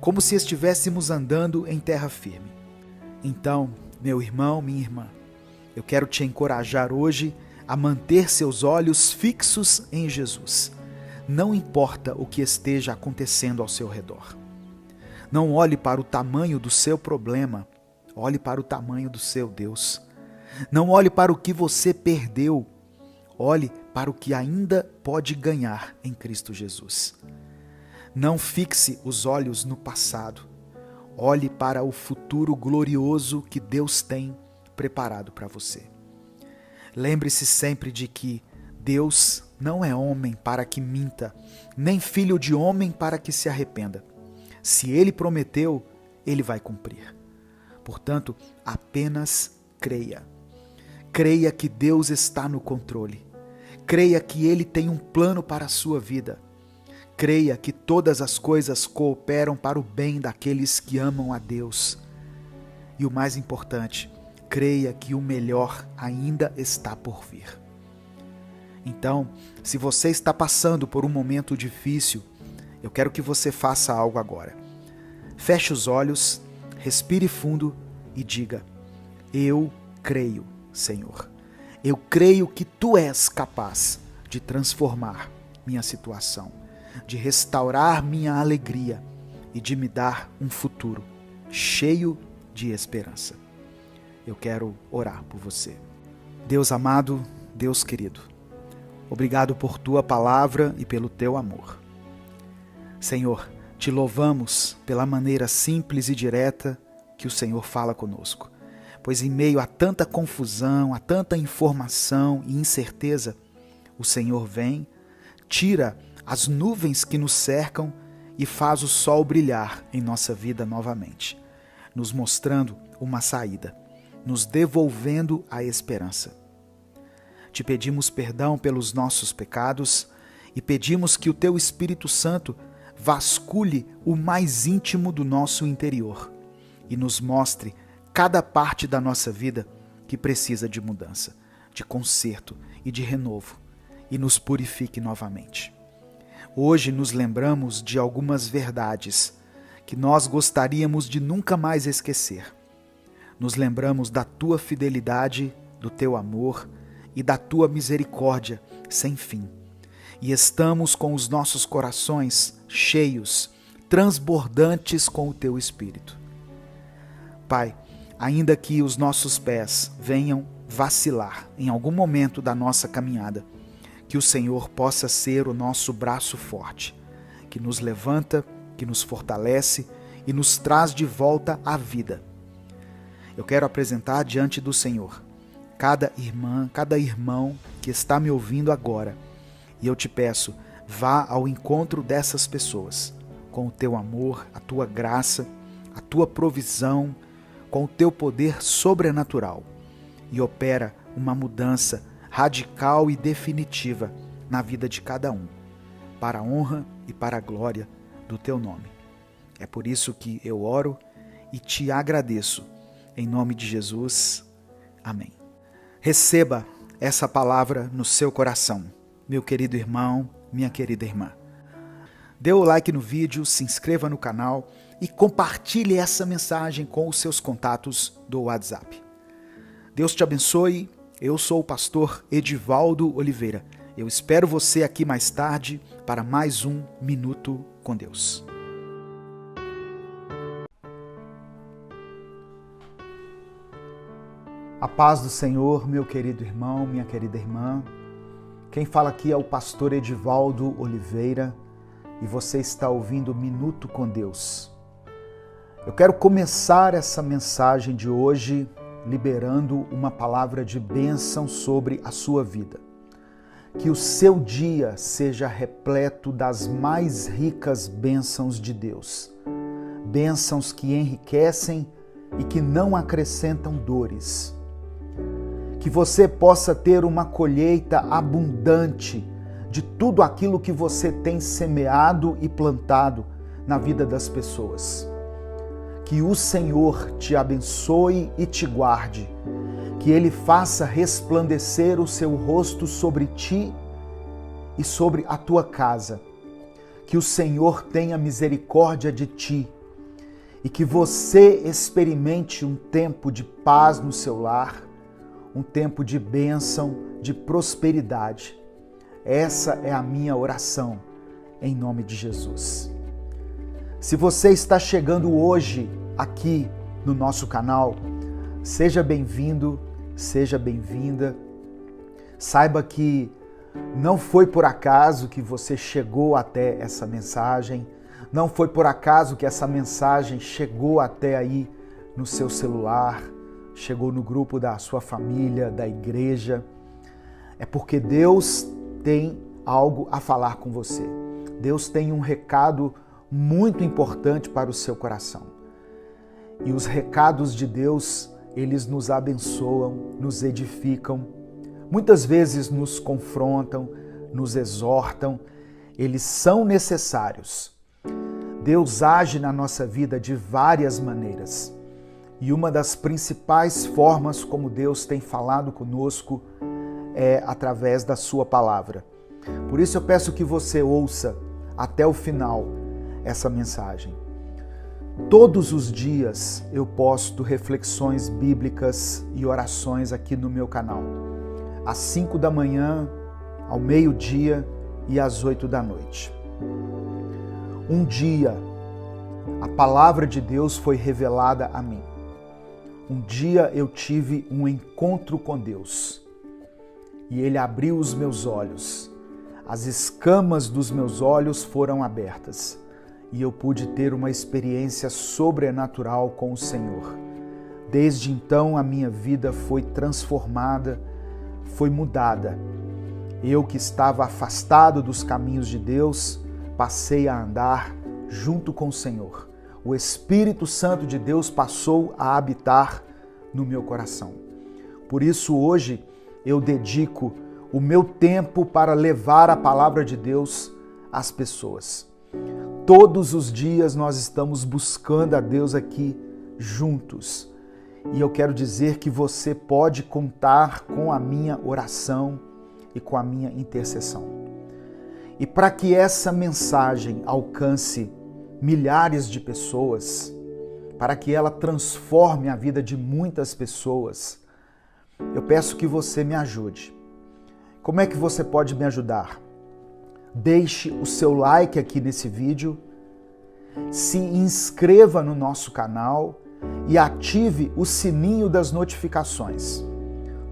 como se estivéssemos andando em terra firme. Então, meu irmão, minha irmã, eu quero te encorajar hoje a manter seus olhos fixos em Jesus. Não importa o que esteja acontecendo ao seu redor. Não olhe para o tamanho do seu problema, olhe para o tamanho do seu Deus. Não olhe para o que você perdeu, olhe para o que ainda pode ganhar em Cristo Jesus. Não fixe os olhos no passado, olhe para o futuro glorioso que Deus tem preparado para você. Lembre-se sempre de que Deus não é homem para que minta, nem filho de homem para que se arrependa. Se Ele prometeu, Ele vai cumprir. Portanto, apenas creia. Creia que Deus está no controle. Creia que Ele tem um plano para a sua vida. Creia que todas as coisas cooperam para o bem daqueles que amam a Deus. E o mais importante, creia que o melhor ainda está por vir. Então, se você está passando por um momento difícil, eu quero que você faça algo agora. Feche os olhos, respire fundo e diga: eu creio, Senhor. Eu creio que Tu és capaz de transformar minha situação, de restaurar minha alegria e de me dar um futuro cheio de esperança. Eu quero orar por você. Deus amado, Deus querido, obrigado por Tua palavra e pelo Teu amor. Senhor, Te louvamos pela maneira simples e direta que o Senhor fala conosco, pois em meio a tanta confusão, a tanta informação e incerteza, o Senhor vem, tira as nuvens que nos cercam e faz o sol brilhar em nossa vida novamente, nos mostrando uma saída, nos devolvendo a esperança. Te pedimos perdão pelos nossos pecados e pedimos que o Teu Espírito Santo vasculhe o mais íntimo do nosso interior e nos mostre cada parte da nossa vida que precisa de mudança, de conserto e de renovo, e nos purifique novamente. Hoje nos lembramos de algumas verdades que nós gostaríamos de nunca mais esquecer. Nos lembramos da Tua fidelidade, do Teu amor e da Tua misericórdia sem fim. E estamos com os nossos corações cheios, transbordantes com o Teu Espírito. Pai, ainda que os nossos pés venham vacilar em algum momento da nossa caminhada, que o Senhor possa ser o nosso braço forte, que nos levanta, que nos fortalece e nos traz de volta à vida. Eu quero apresentar diante do Senhor cada irmã, cada irmão que está me ouvindo agora, e eu te peço, vá ao encontro dessas pessoas, com o Teu amor, a Tua graça, a Tua provisão, com o Teu poder sobrenatural, e opera uma mudança radical e definitiva na vida de cada um, para a honra e para a glória do Teu nome. É por isso que eu oro e te agradeço, em nome de Jesus. Amém. Receba essa palavra no seu coração, meu querido irmão, minha querida irmã. Dê o like no vídeo, se inscreva no canal e compartilhe essa mensagem com os seus contatos do WhatsApp. Deus te abençoe. Eu sou o pastor Edivaldo Oliveira. Eu espero você aqui mais tarde para mais um Minuto com Deus. A paz do Senhor, meu querido irmão, minha querida irmã. Quem fala aqui é o pastor Edivaldo Oliveira e você está ouvindo Minuto com Deus. Eu quero começar essa mensagem de hoje liberando uma palavra de bênção sobre a sua vida. Que o seu dia seja repleto das mais ricas bênçãos de Deus. Bênçãos que enriquecem e que não acrescentam dores. Que você possa ter uma colheita abundante de tudo aquilo que você tem semeado e plantado na vida das pessoas. Que o Senhor te abençoe e te guarde. Que Ele faça resplandecer o seu rosto sobre ti e sobre a tua casa. Que o Senhor tenha misericórdia de ti e que você experimente um tempo de paz no seu lar, um tempo de bênção, de prosperidade. Essa é a minha oração, em nome de Jesus. Se você está chegando hoje aqui no nosso canal, seja bem-vindo, seja bem-vinda. Saiba que não foi por acaso que você chegou até essa mensagem, não foi por acaso que essa mensagem chegou até aí no seu celular, chegou no grupo da sua família, da igreja. É porque Deus tem algo a falar com você. Deus tem um recado muito importante para o seu coração. E os recados de Deus, eles nos abençoam, nos edificam, muitas vezes nos confrontam, nos exortam, eles são necessários. Deus age na nossa vida de várias maneiras. E uma das principais formas como Deus tem falado conosco é através da sua palavra. Por isso eu peço que você ouça até o final essa mensagem. Todos os dias eu posto reflexões bíblicas e orações aqui no meu canal. Às 5 da manhã, ao meio-dia e às 8 da noite. Um dia, a palavra de Deus foi revelada a mim. Um dia eu tive um encontro com Deus e Ele abriu os meus olhos. As escamas dos meus olhos foram abertas e eu pude ter uma experiência sobrenatural com o Senhor. Desde então a minha vida foi transformada, foi mudada. Eu que estava afastado dos caminhos de Deus, passei a andar junto com o Senhor. O Espírito Santo de Deus passou a habitar no meu coração. Por isso hoje eu dedico o meu tempo para levar a palavra de Deus às pessoas. Todos os dias nós estamos buscando a Deus aqui juntos. E eu quero dizer que você pode contar com a minha oração e com a minha intercessão. E para que essa mensagem alcance milhares de pessoas, para que ela transforme a vida de muitas pessoas, eu peço que você me ajude. Como é que você pode me ajudar? Deixe o seu like aqui nesse vídeo, se inscreva no nosso canal e ative o sininho das notificações,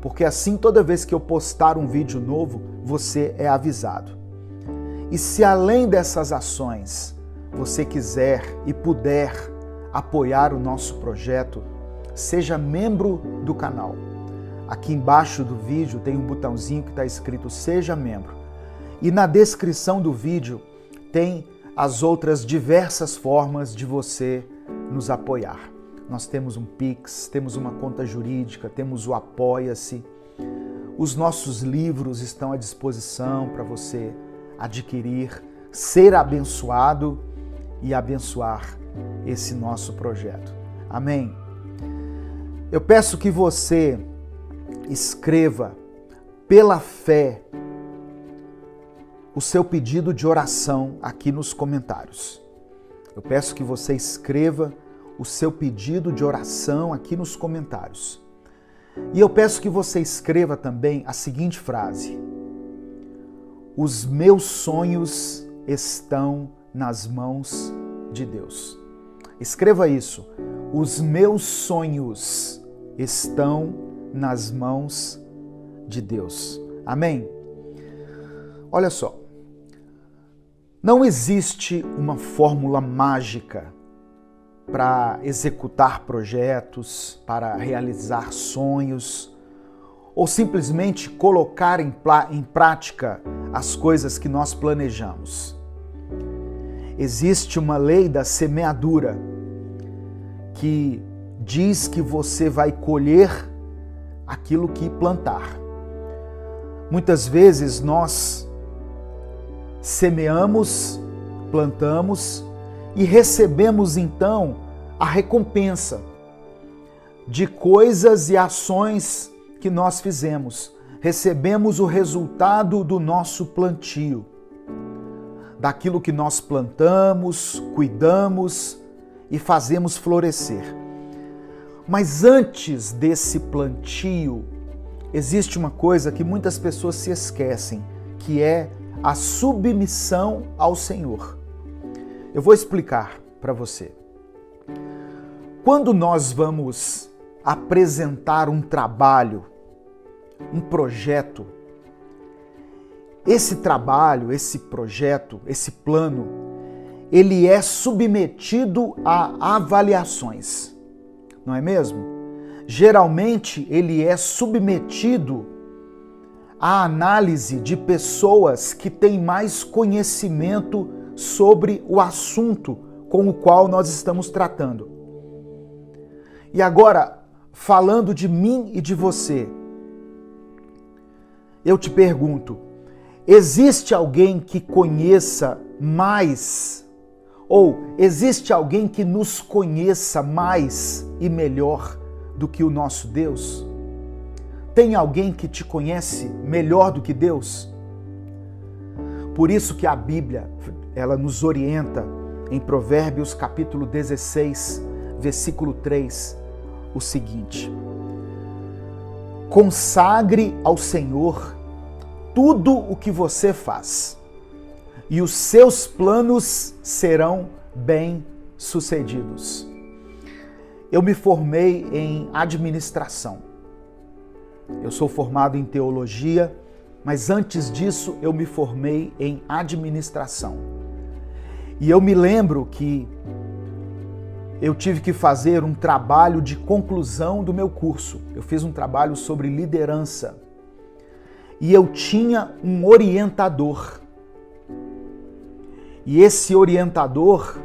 porque assim toda vez que eu postar um vídeo novo, você é avisado. E se além dessas ações você quiser e puder apoiar o nosso projeto, seja membro do canal. Aqui embaixo do vídeo tem um botãozinho que está escrito Seja Membro. E na descrição do vídeo tem as outras diversas formas de você nos apoiar. Nós temos um Pix, temos uma conta jurídica, temos o Apoia-se. Os nossos livros estão à disposição para você adquirir, ser abençoado e abençoar esse nosso projeto. Amém? Eu peço que você escreva pela fé o seu pedido de oração aqui nos comentários. Eu peço que você escreva o seu pedido de oração aqui nos comentários. E eu peço que você escreva também a seguinte frase: os meus sonhos estão nas mãos de Deus. Escreva isso. Os meus sonhos estão nas mãos de Deus. Amém? Olha só. Não existe uma fórmula mágica para executar projetos, para realizar sonhos, ou simplesmente colocar em prática as coisas que nós planejamos. Existe uma lei da semeadura que diz que você vai colher aquilo que plantar. Muitas vezes nós semeamos, plantamos e recebemos então a recompensa de coisas e ações que nós fizemos. Recebemos o resultado do nosso plantio, daquilo que nós plantamos, cuidamos e fazemos florescer. Mas antes desse plantio, existe uma coisa que muitas pessoas se esquecem, que é a submissão ao Senhor. Eu vou explicar para você. Quando nós vamos apresentar um trabalho, um projeto, esse trabalho, esse projeto, esse plano, ele é submetido a avaliações, não é mesmo? Geralmente ele é submetido à análise de pessoas que têm mais conhecimento sobre o assunto com o qual nós estamos tratando. E agora, falando de mim e de você, eu te pergunto, existe alguém que conheça mais, ou existe alguém que nos conheça mais e melhor do que o nosso Deus? Tem alguém que te conhece melhor do que Deus? Por isso que a Bíblia, ela nos orienta em Provérbios capítulo 16, versículo 3, o seguinte: consagre ao Senhor tudo o que você faz, e os seus planos serão bem-sucedidos. Eu me formei em administração. Eu sou formado em teologia, mas antes disso eu me formei em administração. E eu me lembro que eu tive que fazer um trabalho de conclusão do meu curso. Eu fiz um trabalho sobre liderança. E eu tinha um orientador. E esse orientador,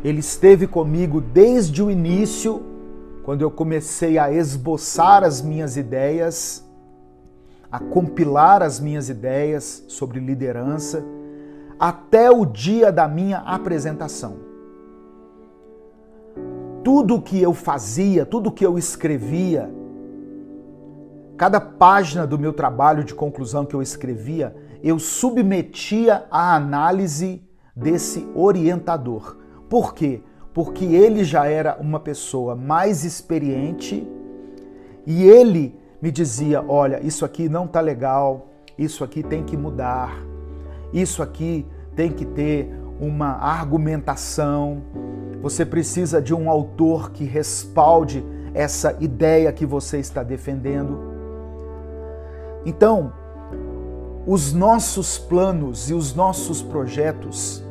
ele esteve comigo desde o início, quando eu comecei a esboçar as minhas ideias, a compilar as minhas ideias sobre liderança, até o dia da minha apresentação. Tudo que eu fazia, tudo que eu escrevia, cada página do meu trabalho de conclusão que eu escrevia, eu submetia à análise desse orientador. Por quê? Porque ele já era uma pessoa mais experiente e ele me dizia, olha, isso aqui não tá legal, isso aqui tem que mudar, isso aqui tem que ter uma argumentação, você precisa de um autor que respalde essa ideia que você está defendendo. Então, os nossos planos e os nossos projetos,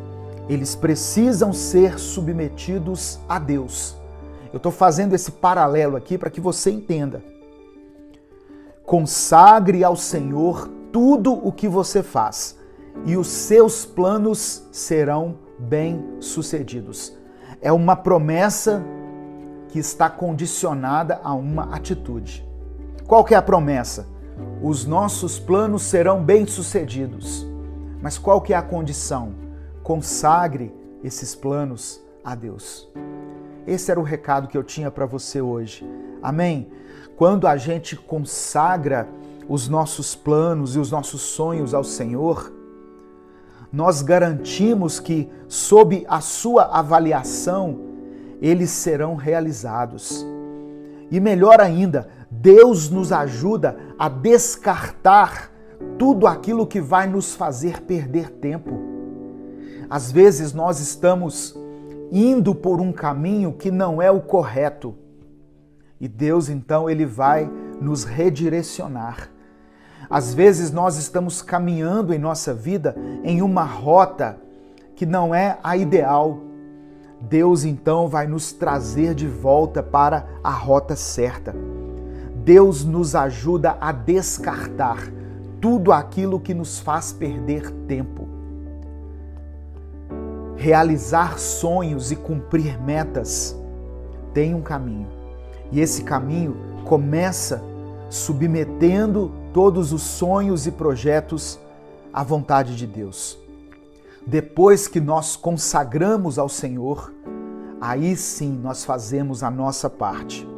eles precisam ser submetidos a Deus. Eu estou fazendo esse paralelo aqui para que você entenda. Consagre ao Senhor tudo o que você faz, e os seus planos serão bem-sucedidos. É uma promessa que está condicionada a uma atitude. Qual que é a promessa? Os nossos planos serão bem-sucedidos. Mas qual que é a condição? Consagre esses planos a Deus. Esse era o recado que eu tinha para você hoje. Amém? Quando a gente consagra os nossos planos e os nossos sonhos ao Senhor, nós garantimos que, sob a sua avaliação, eles serão realizados. E melhor ainda, Deus nos ajuda a descartar tudo aquilo que vai nos fazer perder tempo. Às vezes nós estamos indo por um caminho que não é o correto. E Deus, então, ele vai nos redirecionar. Às vezes nós estamos caminhando em nossa vida em uma rota que não é a ideal. Deus então vai nos trazer de volta para a rota certa. Deus nos ajuda a descartar tudo aquilo que nos faz perder tempo. Realizar sonhos e cumprir metas tem um caminho. E esse caminho começa submetendo todos os sonhos e projetos à vontade de Deus. Depois que nós consagramos ao Senhor, aí sim nós fazemos a nossa parte,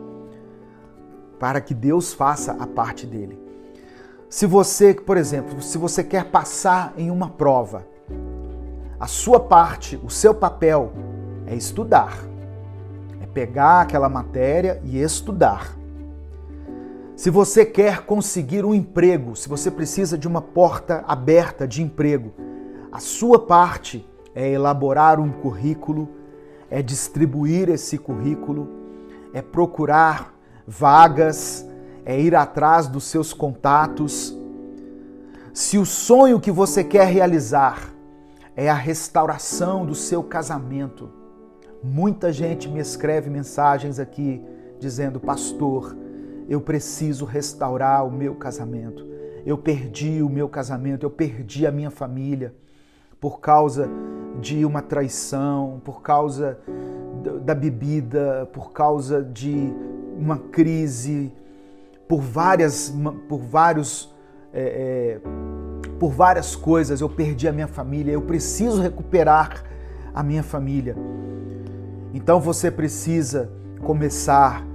para que Deus faça a parte dele. Se você, por exemplo, se você quer passar em uma prova, a sua parte, o seu papel é estudar, é pegar aquela matéria e estudar. Se você quer conseguir um emprego, se você precisa de uma porta aberta de emprego, a sua parte é elaborar um currículo, é distribuir esse currículo, é procurar vagas, é ir atrás dos seus contatos. Se o sonho que você quer realizar é a restauração do seu casamento, muita gente me escreve mensagens aqui dizendo: pastor, eu preciso restaurar o meu casamento. Eu perdi o meu casamento, eu perdi a minha família por causa de uma traição, por causa da bebida, por causa de uma crise, por várias coisas. Eu perdi a minha família, eu preciso recuperar a minha família. Então você precisa começar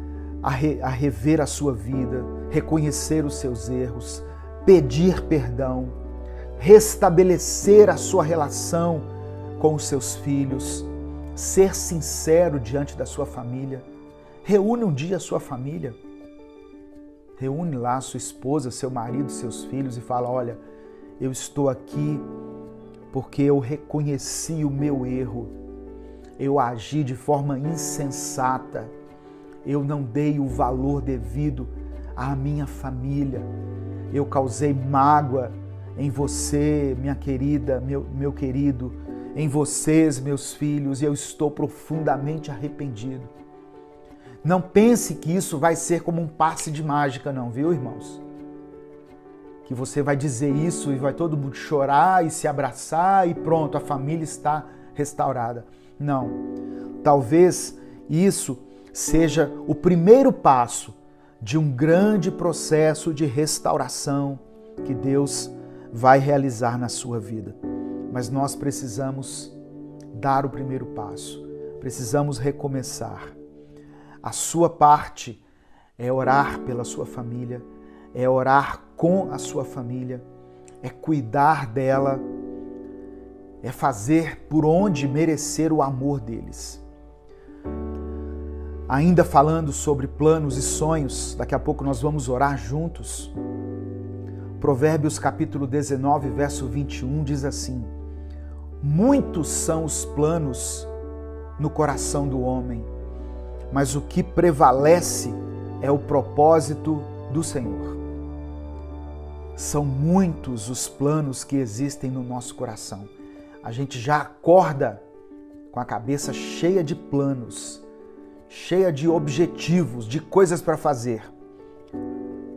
a rever a sua vida, reconhecer os seus erros, pedir perdão, restabelecer a sua relação com os seus filhos, ser sincero diante da sua família. Reúne um dia a sua família, reúne lá a sua esposa, seu marido, seus filhos e fala: olha, eu estou aqui porque eu reconheci o meu erro, eu agi de forma insensata, eu não dei o valor devido à minha família, eu causei mágoa em você, minha querida, meu querido, em vocês, meus filhos, e eu estou profundamente arrependido. Não pense que isso vai ser como um passe de mágica, não, viu, irmãos? Que você vai dizer isso e vai todo mundo chorar e se abraçar e pronto, a família está restaurada. Não. Talvez isso seja o primeiro passo de um grande processo de restauração que Deus vai realizar na sua vida. Mas nós precisamos dar o primeiro passo, precisamos recomeçar. A sua parte é orar pela sua família, é orar com a sua família, é cuidar dela, é fazer por onde merecer o amor deles. Ainda falando sobre planos e sonhos, daqui a pouco nós vamos orar juntos. Provérbios capítulo 19, verso 21 diz assim: muitos são os planos no coração do homem, mas o que prevalece é o propósito do Senhor. São muitos os planos que existem no nosso coração. A gente já acorda com a cabeça cheia de planos, cheia de objetivos, de coisas para fazer.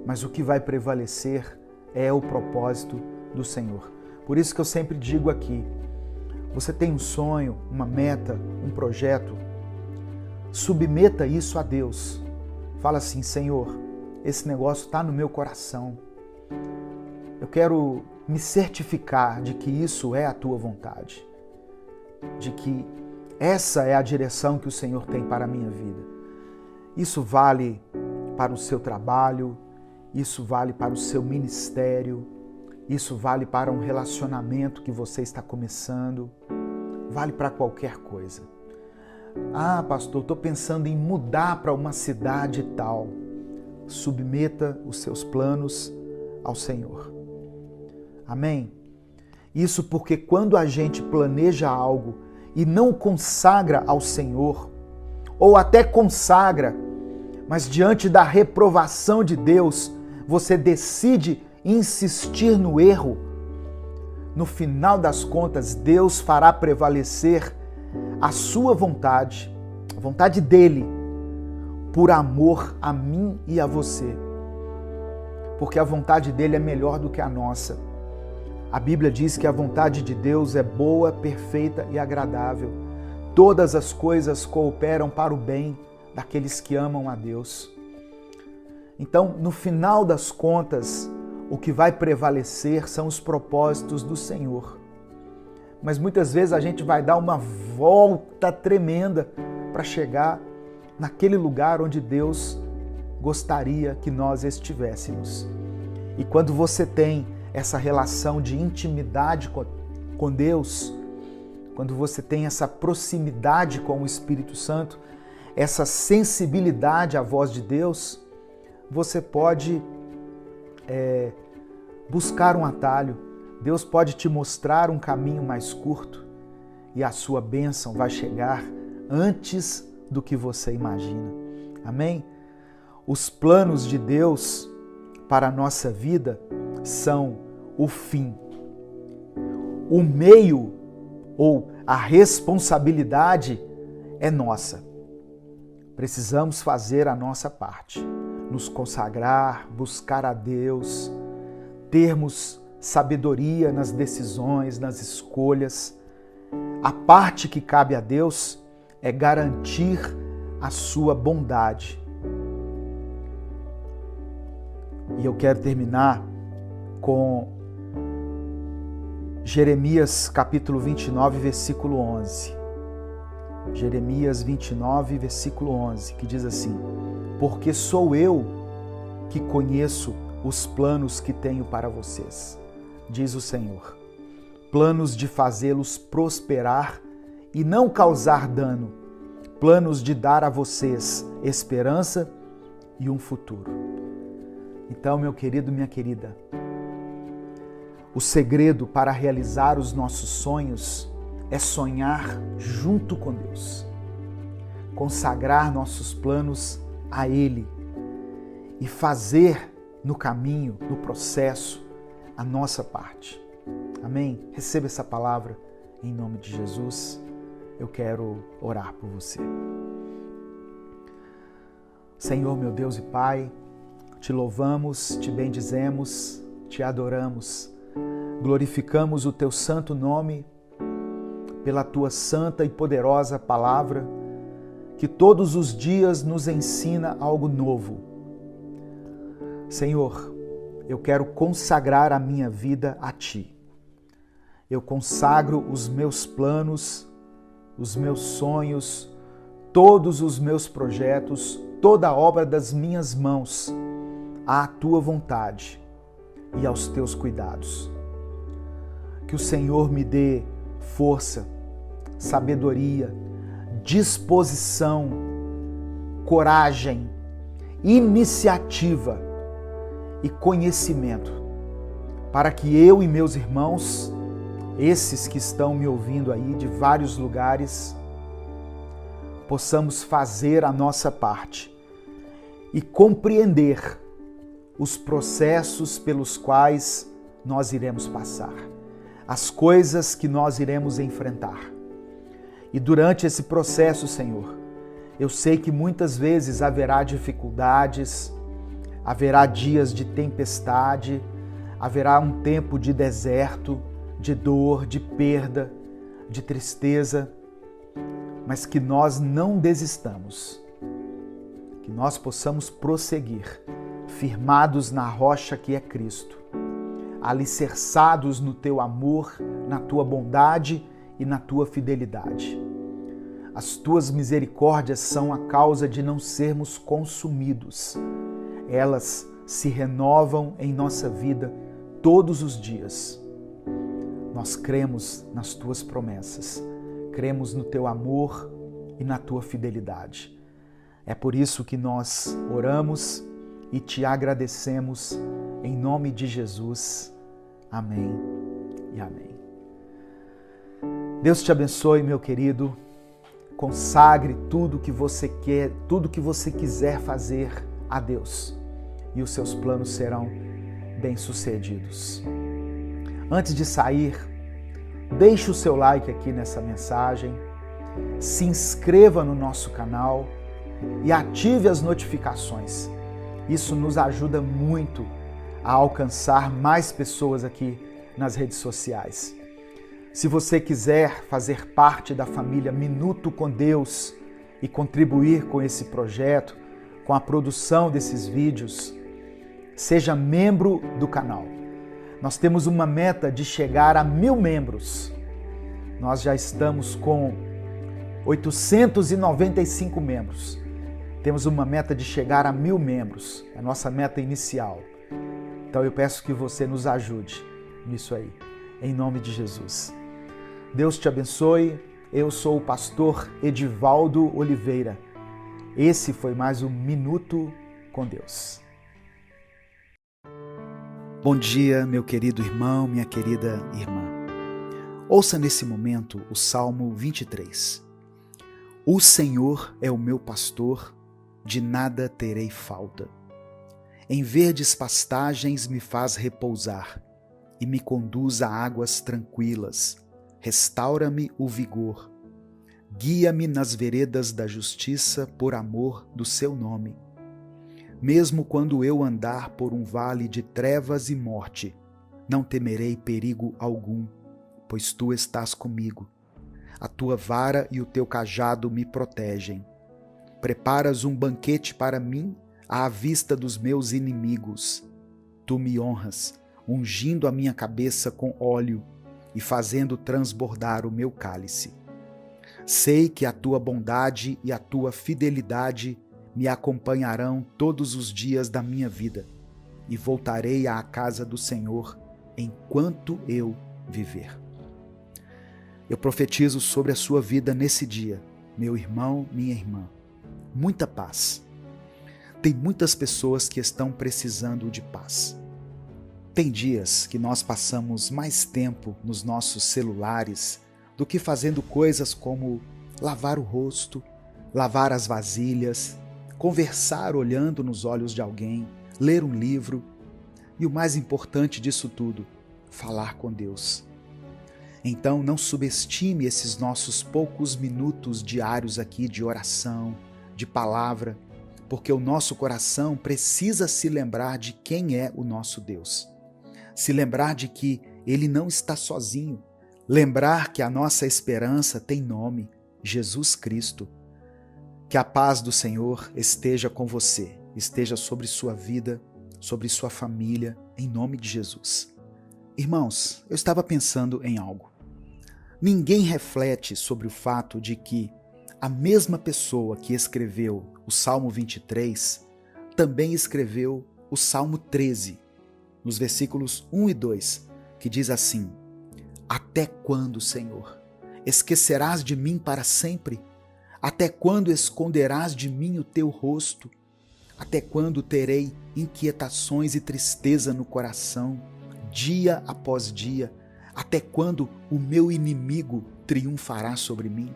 Mas o que vai prevalecer é o propósito do Senhor. Por isso que eu sempre digo aqui, você tem um sonho, uma meta, um projeto, submeta isso a Deus. Fala assim: Senhor, esse negócio está no meu coração. Eu quero me certificar de que isso é a tua vontade, de que essa é a direção que o Senhor tem para a minha vida. Isso vale para o seu trabalho, isso vale para o seu ministério, isso vale para um relacionamento que você está começando, vale para qualquer coisa. Ah, pastor, estou pensando em mudar para uma cidade tal. Submeta os seus planos ao Senhor. Amém? Isso porque quando a gente planeja algo e não consagra ao Senhor, ou até consagra, mas diante da reprovação de Deus, você decide insistir no erro, no final das contas, Deus fará prevalecer a sua vontade, a vontade dele, por amor a mim e a você. Porque a vontade dele é melhor do que a nossa. A Bíblia diz que a vontade de Deus é boa, perfeita e agradável. Todas as coisas cooperam para o bem daqueles que amam a Deus. Então, no final das contas, o que vai prevalecer são os propósitos do Senhor. Mas muitas vezes a gente vai dar uma volta tremenda para chegar naquele lugar onde Deus gostaria que nós estivéssemos. E quando você tem essa relação de intimidade com Deus, quando você tem essa proximidade com o Espírito Santo, essa sensibilidade à voz de Deus, você pode buscar um atalho. Deus pode te mostrar um caminho mais curto e a sua bênção vai chegar antes do que você imagina. Amém? Os planos de Deus para a nossa vida são o fim. O meio ou a responsabilidade é nossa. Precisamos fazer a nossa parte, nos consagrar, buscar a Deus, termos sabedoria nas decisões, nas escolhas. A parte que cabe a Deus é garantir a sua bondade. E eu quero terminar com Jeremias capítulo 29, versículo 11. Jeremias 29, versículo 11, que diz assim: porque sou eu que conheço os planos que tenho para vocês, diz o Senhor, planos de fazê-los prosperar e não causar dano, planos de dar a vocês esperança e um futuro. Então, meu querido, minha querida, o segredo para realizar os nossos sonhos é sonhar junto com Deus, consagrar nossos planos a Ele e fazer no caminho, no processo, a nossa parte. Amém? Receba essa palavra em nome de Jesus. Eu quero orar por você. Senhor, meu Deus e Pai, te louvamos, te bendizemos, te adoramos, glorificamos o teu santo nome pela tua santa e poderosa palavra, que todos os dias nos ensina algo novo. Senhor, eu quero consagrar a minha vida a Ti. Eu consagro os meus planos, os meus sonhos, todos os meus projetos, toda a obra das minhas mãos à Tua vontade e aos Teus cuidados. Que o Senhor me dê força, sabedoria, disposição, coragem, iniciativa e conhecimento, para que eu e meus irmãos, esses que estão me ouvindo aí de vários lugares, possamos fazer a nossa parte e compreender os processos pelos quais nós iremos passar, as coisas que nós iremos enfrentar. E durante esse processo, Senhor, eu sei que muitas vezes haverá dificuldades, haverá dias de tempestade, haverá um tempo de deserto, de dor, de perda, de tristeza, mas que nós não desistamos, que nós possamos prosseguir, firmados na rocha que é Cristo, alicerçados no Teu amor, na Tua bondade e na Tua fidelidade. As Tuas misericórdias são a causa de não sermos consumidos. Elas se renovam em nossa vida todos os dias. Nós cremos nas Tuas promessas, cremos no Teu amor e na Tua fidelidade. É por isso que nós oramos e Te agradecemos em nome de Jesus. Amém e amém. Deus te abençoe, meu querido. Consagre tudo que você quer, tudo que você quiser fazer a Deus, e os seus planos serão bem-sucedidos. Antes de sair, deixe o seu like aqui nessa mensagem, se inscreva no nosso canal e ative as notificações. Isso nos ajuda muito a alcançar mais pessoas aqui nas redes sociais. Se você quiser fazer parte da família Minuto com Deus e contribuir com esse projeto, com a produção desses vídeos, seja membro do canal. Nós temos uma meta de chegar a 1000 membros. Nós já estamos com 895 membros. Temos uma meta de chegar a 1000 membros. É a nossa meta inicial. Então eu peço que você nos ajude nisso aí, em nome de Jesus. Deus te abençoe. Eu sou o pastor Edivaldo Oliveira. Esse foi mais um Minuto com Deus. Bom dia, meu querido irmão, minha querida irmã. Ouça nesse momento o Salmo 23. O Senhor é o meu pastor, de nada terei falta. Em verdes pastagens me faz repousar e me conduz a águas tranquilas. Restaura-me o vigor. Guia-me nas veredas da justiça por amor do seu nome. Mesmo quando eu andar por um vale de trevas e morte, não temerei perigo algum, pois tu estás comigo. A tua vara e o teu cajado me protegem. Preparas um banquete para mim à vista dos meus inimigos. Tu me honras, ungindo a minha cabeça com óleo e fazendo transbordar o meu cálice. Sei que a tua bondade e a tua fidelidade me acompanharão todos os dias da minha vida, e voltarei à casa do Senhor enquanto eu viver. Eu profetizo sobre a sua vida nesse dia, meu irmão, minha irmã, muita paz. Tem muitas pessoas que estão precisando de paz. Tem dias que nós passamos mais tempo nos nossos celulares do que fazendo coisas como lavar o rosto, lavar as vasilhas, conversar olhando nos olhos de alguém, ler um livro e o mais importante disso tudo, falar com Deus. Então não subestime esses nossos poucos minutos diários aqui de oração, de palavra, porque o nosso coração precisa se lembrar de quem é o nosso Deus. Se lembrar de que Ele não está sozinho. Lembrar que a nossa esperança tem nome, Jesus Cristo. Que a paz do Senhor esteja com você, esteja sobre sua vida, sobre sua família, em nome de Jesus. Irmãos, eu estava pensando em algo. Ninguém reflete sobre o fato de que a mesma pessoa que escreveu o Salmo 23 também escreveu o Salmo 13, nos versículos 1 e 2, que diz assim: Até quando, Senhor, esquecerás de mim para sempre? Até quando esconderás de mim o teu rosto? Até quando terei inquietações e tristeza no coração, dia após dia? Até quando o meu inimigo triunfará sobre mim?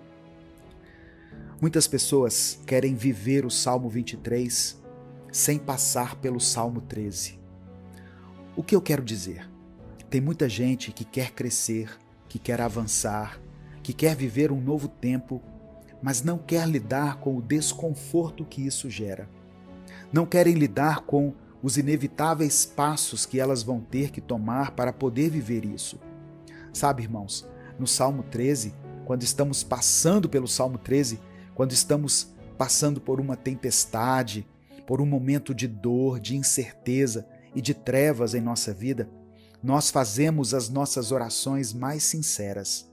Muitas pessoas querem viver o Salmo 23 sem passar pelo Salmo 13. O que eu quero dizer? Tem muita gente que quer crescer, que quer avançar, que quer viver um novo tempo, mas não quer lidar com o desconforto que isso gera. Não querem lidar com os inevitáveis passos que elas vão ter que tomar para poder viver isso. Sabe, irmãos, no Salmo 13, quando estamos passando pelo Salmo 13, quando estamos passando por uma tempestade, por um momento de dor, de incerteza e de trevas em nossa vida, nós fazemos as nossas orações mais sinceras.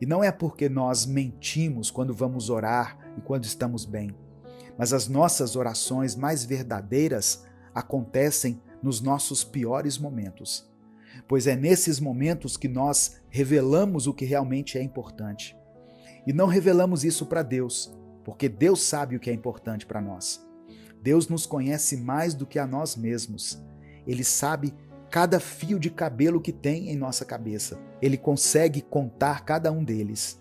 E não é porque nós mentimos quando vamos orar e quando estamos bem, mas as nossas orações mais verdadeiras acontecem nos nossos piores momentos, pois é nesses momentos que nós revelamos o que realmente é importante. E não revelamos isso para Deus, porque Deus sabe o que é importante para nós. Deus nos conhece mais do que a nós mesmos. Ele sabe cada fio de cabelo que tem em nossa cabeça. Ele consegue contar cada um deles.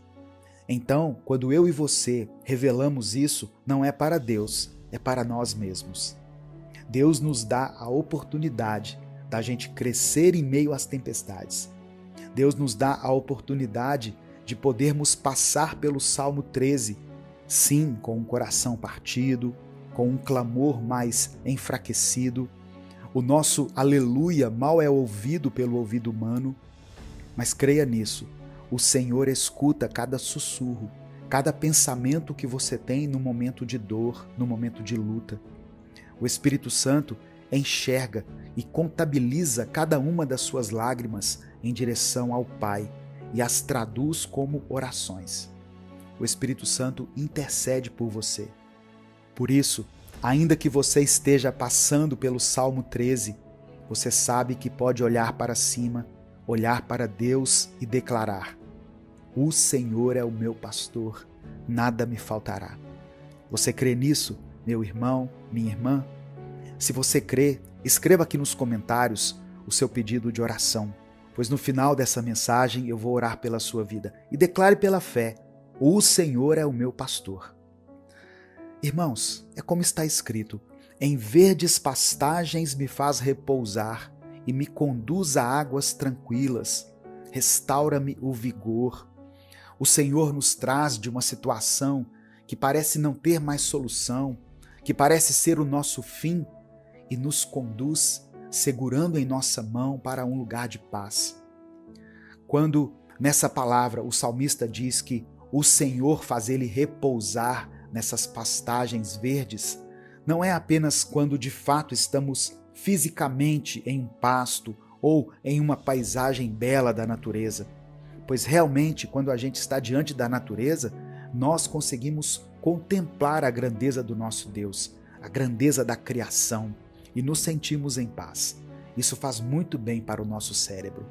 Então, quando eu e você revelamos isso, não é para Deus, é para nós mesmos. Deus nos dá a oportunidade da gente crescer em meio às tempestades. Deus nos dá a oportunidade de podermos passar pelo Salmo 13, sim, com um coração partido, com um clamor mais enfraquecido. O nosso aleluia mal é ouvido pelo ouvido humano, mas creia nisso, o Senhor escuta cada sussurro, cada pensamento que você tem no momento de dor, no momento de luta. O Espírito Santo enxerga e contabiliza cada uma das suas lágrimas em direção ao Pai e as traduz como orações. O Espírito Santo intercede por você. Por isso, ainda que você esteja passando pelo Salmo 13, você sabe que pode olhar para cima, olhar para Deus e declarar: O Senhor é o meu pastor, nada me faltará. Você crê nisso, meu irmão, minha irmã? Se você crê, escreva aqui nos comentários o seu pedido de oração, pois no final dessa mensagem eu vou orar pela sua vida. E declare pela fé: o Senhor é o meu pastor. Irmãos, é como está escrito: em verdes pastagens me faz repousar e me conduz a águas tranquilas, restaura-me o vigor. O Senhor nos traz de uma situação que parece não ter mais solução, que parece ser o nosso fim, e nos conduz segurando em nossa mão para um lugar de paz. Quando nessa palavra o salmista diz que o Senhor faz ele repousar nessas pastagens verdes, não é apenas quando de fato estamos fisicamente em um pasto ou em uma paisagem bela da natureza, pois realmente quando a gente está diante da natureza, nós conseguimos contemplar a grandeza do nosso Deus, a grandeza da criação, e nos sentimos em paz. Isso faz muito bem para o nosso cérebro.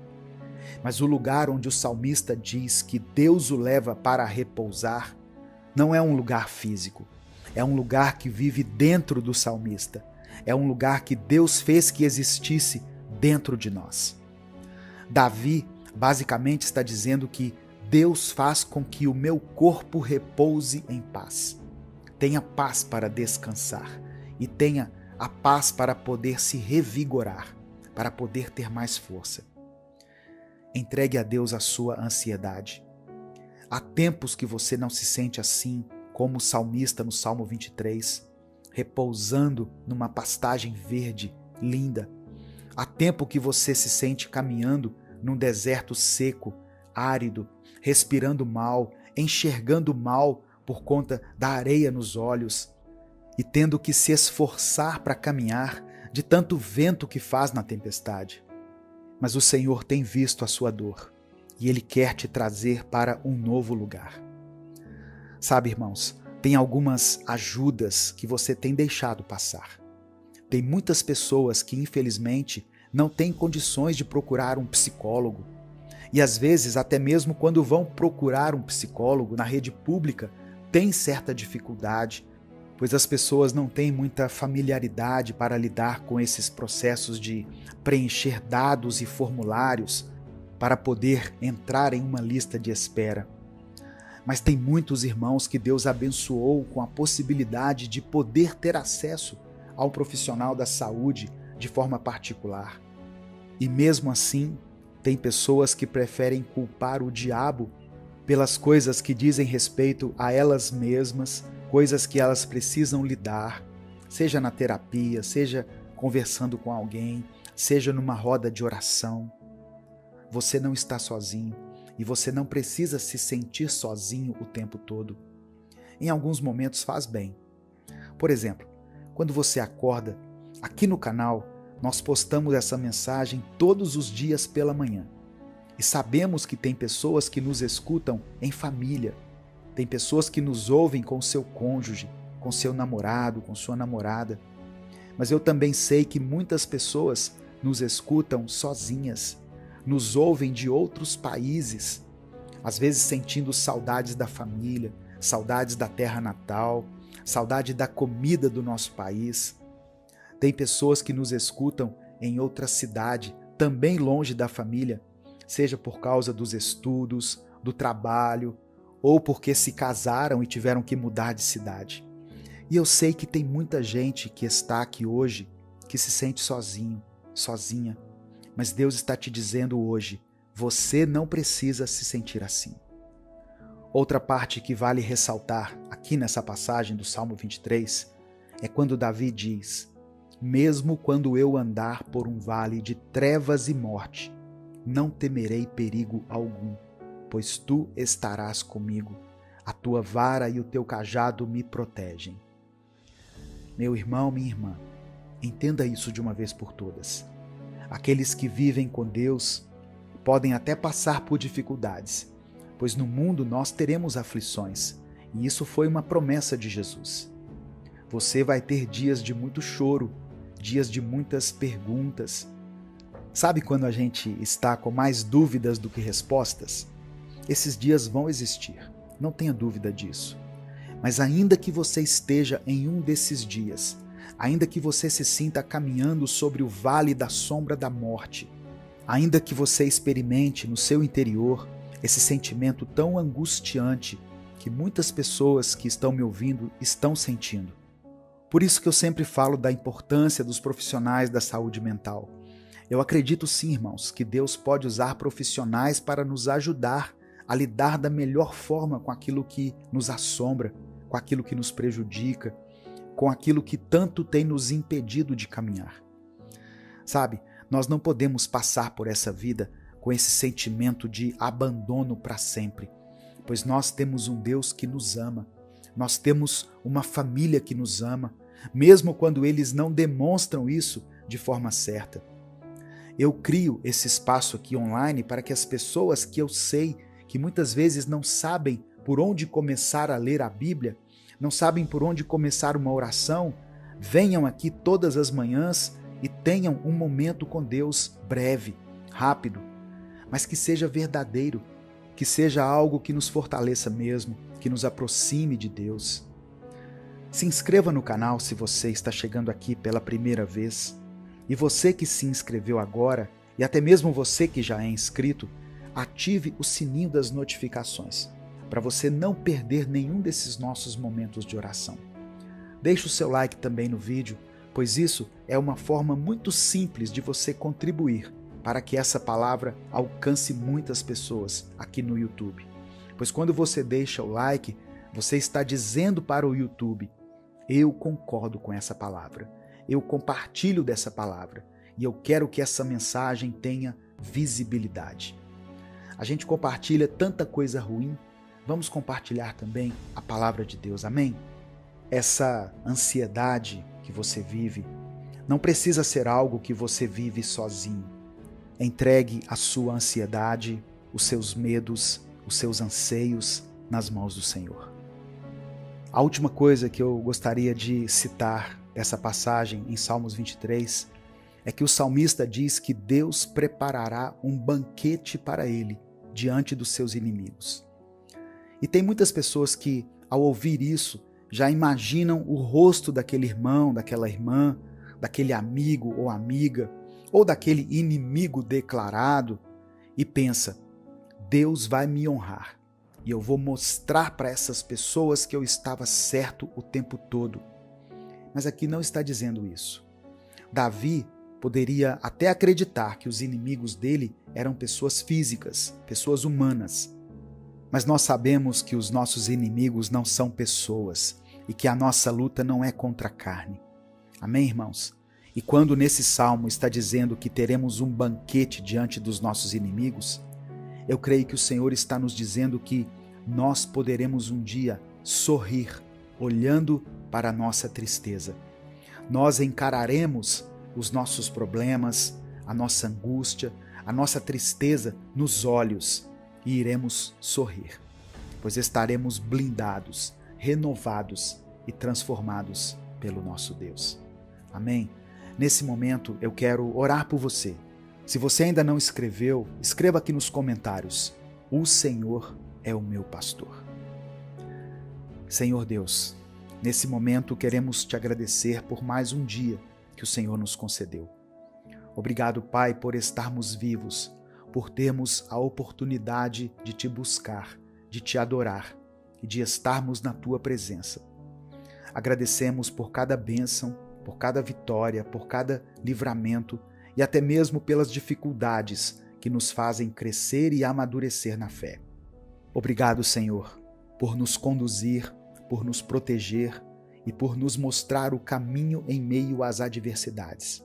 Mas o lugar onde o salmista diz que Deus o leva para repousar não é um lugar físico, é um lugar que vive dentro do salmista, é um lugar que Deus fez que existisse dentro de nós. Davi basicamente está dizendo que Deus faz com que o meu corpo repouse em paz. Tenha paz para descansar e tenha a paz para poder se revigorar, para poder ter mais força. Entregue a Deus a sua ansiedade. Há tempos que você não se sente assim, como o salmista no Salmo 23, repousando numa pastagem verde, linda. Há tempo que você se sente caminhando num deserto seco, árido, respirando mal, enxergando mal por conta da areia nos olhos e tendo que se esforçar para caminhar de tanto vento que faz na tempestade. Mas o Senhor tem visto a sua dor e Ele quer te trazer para um novo lugar. Sabe, irmãos, tem algumas ajudas que você tem deixado passar. Tem muitas pessoas que, infelizmente, não têm condições de procurar um psicólogo. E às vezes, até mesmo quando vão procurar um psicólogo na rede pública, tem certa dificuldade, pois as pessoas não têm muita familiaridade para lidar com esses processos de preencher dados e formulários para poder entrar em uma lista de espera. Mas tem muitos irmãos que Deus abençoou com a possibilidade de poder ter acesso ao profissional da saúde de forma particular. E mesmo assim, tem pessoas que preferem culpar o diabo pelas coisas que dizem respeito a elas mesmas, coisas que elas precisam lidar, seja na terapia, seja conversando com alguém, seja numa roda de oração. Você não está sozinho e você não precisa se sentir sozinho o tempo todo. Em alguns momentos faz bem. Por exemplo, quando você acorda, aqui no canal, nós postamos essa mensagem todos os dias pela manhã. E sabemos que tem pessoas que nos escutam em família. Tem pessoas que nos ouvem com seu cônjuge, com seu namorado, com sua namorada. Mas eu também sei que muitas pessoas nos escutam sozinhas, nos ouvem de outros países, às vezes sentindo saudades da família, saudades da terra natal, saudade da comida do nosso país. Tem pessoas que nos escutam em outra cidade, também longe da família, seja por causa dos estudos, do trabalho, ou porque se casaram e tiveram que mudar de cidade. E eu sei que tem muita gente que está aqui hoje que se sente sozinho, sozinha. Mas Deus está te dizendo hoje, você não precisa se sentir assim. Outra parte que vale ressaltar aqui nessa passagem do Salmo 23 é quando Davi diz: mesmo quando eu andar por um vale de trevas e morte, não temerei perigo algum, pois tu estarás comigo, a tua vara e o teu cajado me protegem. Meu irmão, minha irmã, entenda isso de uma vez por todas. Aqueles que vivem com Deus podem até passar por dificuldades, pois no mundo nós teremos aflições, e isso foi uma promessa de Jesus. Você vai ter dias de muito choro, dias de muitas perguntas. Sabe quando a gente está com mais dúvidas do que respostas? Esses dias vão existir, não tenha dúvida disso. Mas ainda que você esteja em um desses dias, Ainda que você se sinta caminhando sobre o vale da sombra da morte, ainda que você experimente no seu interior esse sentimento tão angustiante que muitas pessoas que estão me ouvindo estão sentindo. Por isso que eu sempre falo da importância dos profissionais da saúde mental. Eu acredito sim, irmãos, que Deus pode usar profissionais para nos ajudar a lidar da melhor forma com aquilo que nos assombra, com aquilo que nos prejudica, com aquilo que tanto tem nos impedido de caminhar. Sabe, nós não podemos passar por essa vida com esse sentimento de abandono para sempre, pois nós temos um Deus que nos ama, nós temos uma família que nos ama, mesmo quando eles não demonstram isso de forma certa. Eu crio esse espaço aqui online para que as pessoas que eu sei que muitas vezes não sabem por onde começar a ler a Bíblia, não sabem por onde começar uma oração, venham aqui todas as manhãs e tenham um momento com Deus breve, rápido, mas que seja verdadeiro, que seja algo que nos fortaleça mesmo, que nos aproxime de Deus. Se inscreva no canal se você está chegando aqui pela primeira vez. E você que se inscreveu agora, e até mesmo você que já é inscrito, ative o sininho das notificações, para você não perder nenhum desses nossos momentos de oração. Deixe o seu like também no vídeo, pois isso é uma forma muito simples de você contribuir para que essa palavra alcance muitas pessoas aqui no YouTube. Pois quando você deixa o like, você está dizendo para o YouTube: eu concordo com essa palavra, eu compartilho dessa palavra e eu quero que essa mensagem tenha visibilidade. A gente compartilha tanta coisa ruim, vamos compartilhar também a palavra de Deus, amém? Essa ansiedade que você vive não precisa ser algo que você vive sozinho. Entregue a sua ansiedade, os seus medos, os seus anseios nas mãos do Senhor. A última coisa que eu gostaria de citar dessa passagem em Salmos 23 é que o salmista diz que Deus preparará um banquete para ele diante dos seus inimigos. E tem muitas pessoas que, ao ouvir isso, já imaginam o rosto daquele irmão, daquela irmã, daquele amigo ou amiga, ou daquele inimigo declarado, e pensa: Deus vai me honrar, e eu vou mostrar para essas pessoas que eu estava certo o tempo todo. Mas aqui não está dizendo isso. Davi poderia até acreditar que os inimigos dele eram pessoas físicas, pessoas humanas. Mas nós sabemos que os nossos inimigos não são pessoas e que a nossa luta não é contra a carne. Amém, irmãos? E quando nesse salmo está dizendo que teremos um banquete diante dos nossos inimigos, eu creio que o Senhor está nos dizendo que nós poderemos um dia sorrir olhando para a nossa tristeza. Nós encararemos os nossos problemas, a nossa angústia, a nossa tristeza nos olhos e iremos sorrir, pois estaremos blindados, renovados e transformados pelo nosso Deus. Amém? Nesse momento eu quero orar por você. Se você ainda não escreveu, escreva aqui nos comentários: o Senhor é o meu pastor. Senhor Deus, nesse momento queremos te agradecer por mais um dia que o Senhor nos concedeu. Obrigado, Pai, por estarmos vivos, por termos a oportunidade de te buscar, de te adorar e de estarmos na tua presença. Agradecemos por cada bênção, por cada vitória, por cada livramento e até mesmo pelas dificuldades que nos fazem crescer e amadurecer na fé. Obrigado, Senhor, por nos conduzir, por nos proteger e por nos mostrar o caminho em meio às adversidades.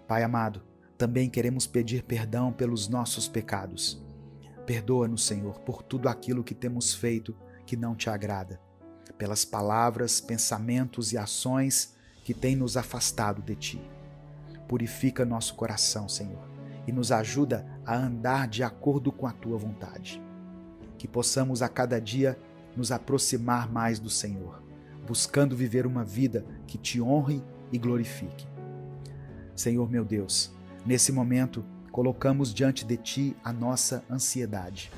Pai amado, também queremos pedir perdão pelos nossos pecados. Perdoa-nos, Senhor, por tudo aquilo que temos feito que não te agrada, pelas palavras, pensamentos e ações que têm nos afastado de ti. Purifica nosso coração, Senhor, e nos ajuda a andar de acordo com a tua vontade. Que possamos a cada dia nos aproximar mais do Senhor, buscando viver uma vida que te honre e glorifique. Senhor meu Deus, nesse momento colocamos diante de ti a nossa ansiedade.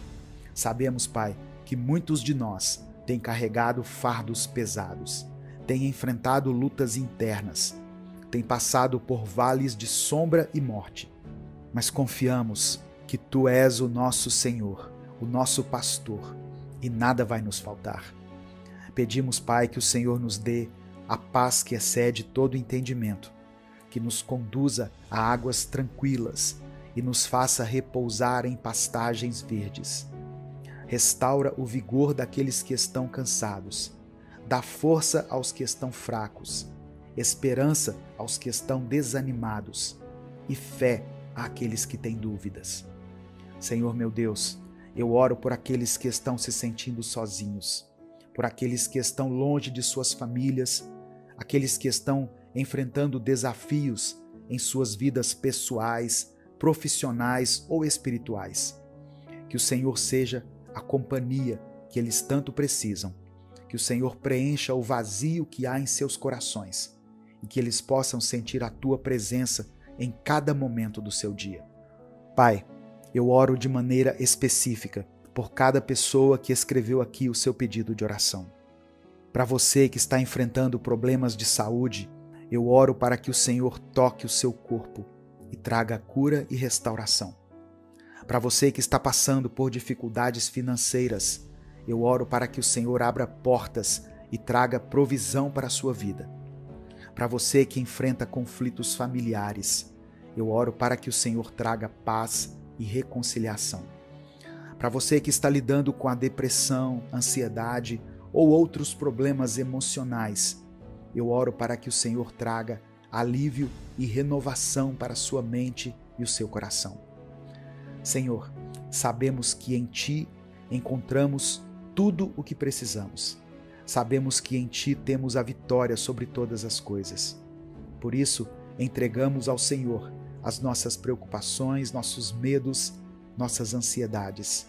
Sabemos, Pai, que muitos de nós têm carregado fardos pesados, tem enfrentado lutas internas, tem passado por vales de sombra e morte, mas confiamos que Tu és o nosso Senhor, o nosso pastor, e nada vai nos faltar. Pedimos, Pai, que o Senhor nos dê a paz que excede todo entendimento, que nos conduza a águas tranquilas e nos faça repousar em pastagens verdes. Restaura o vigor daqueles que estão cansados, dá força aos que estão fracos, esperança aos que estão desanimados e fé àqueles que têm dúvidas. Senhor meu Deus, eu oro por aqueles que estão se sentindo sozinhos, por aqueles que estão longe de suas famílias, aqueles que estão enfrentando desafios em suas vidas pessoais, profissionais ou espirituais. Que o Senhor seja a companhia que eles tanto precisam, que o Senhor preencha o vazio que há em seus corações e que eles possam sentir a Tua presença em cada momento do seu dia. Pai, eu oro de maneira específica por cada pessoa que escreveu aqui o seu pedido de oração. Para você que está enfrentando problemas de saúde, eu oro para que o Senhor toque o seu corpo e traga cura e restauração. Para você que está passando por dificuldades financeiras, eu oro para que o Senhor abra portas e traga provisão para a sua vida. Para você que enfrenta conflitos familiares, eu oro para que o Senhor traga paz e reconciliação. Para você que está lidando com a depressão, ansiedade ou outros problemas emocionais, eu oro para que o Senhor traga alívio e renovação para a sua mente e o seu coração. Senhor, sabemos que em Ti encontramos tudo o que precisamos. Sabemos que em Ti temos a vitória sobre todas as coisas. Por isso, entregamos ao Senhor as nossas preocupações, nossos medos, nossas ansiedades.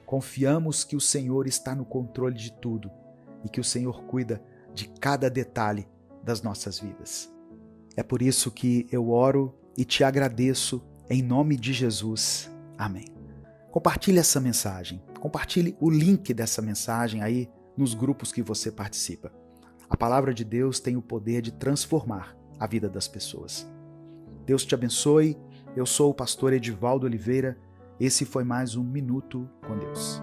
Confiamos que o Senhor está no controle de tudo e que o Senhor cuida de cada detalhe das nossas vidas. É por isso que eu oro e te agradeço em nome de Jesus. Amém. Compartilhe essa mensagem, compartilhe o link dessa mensagem aí nos grupos que você participa. A palavra de Deus tem o poder de transformar a vida das pessoas. Deus te abençoe. Eu sou o pastor Edivaldo Oliveira. Esse foi mais um Minuto com Deus.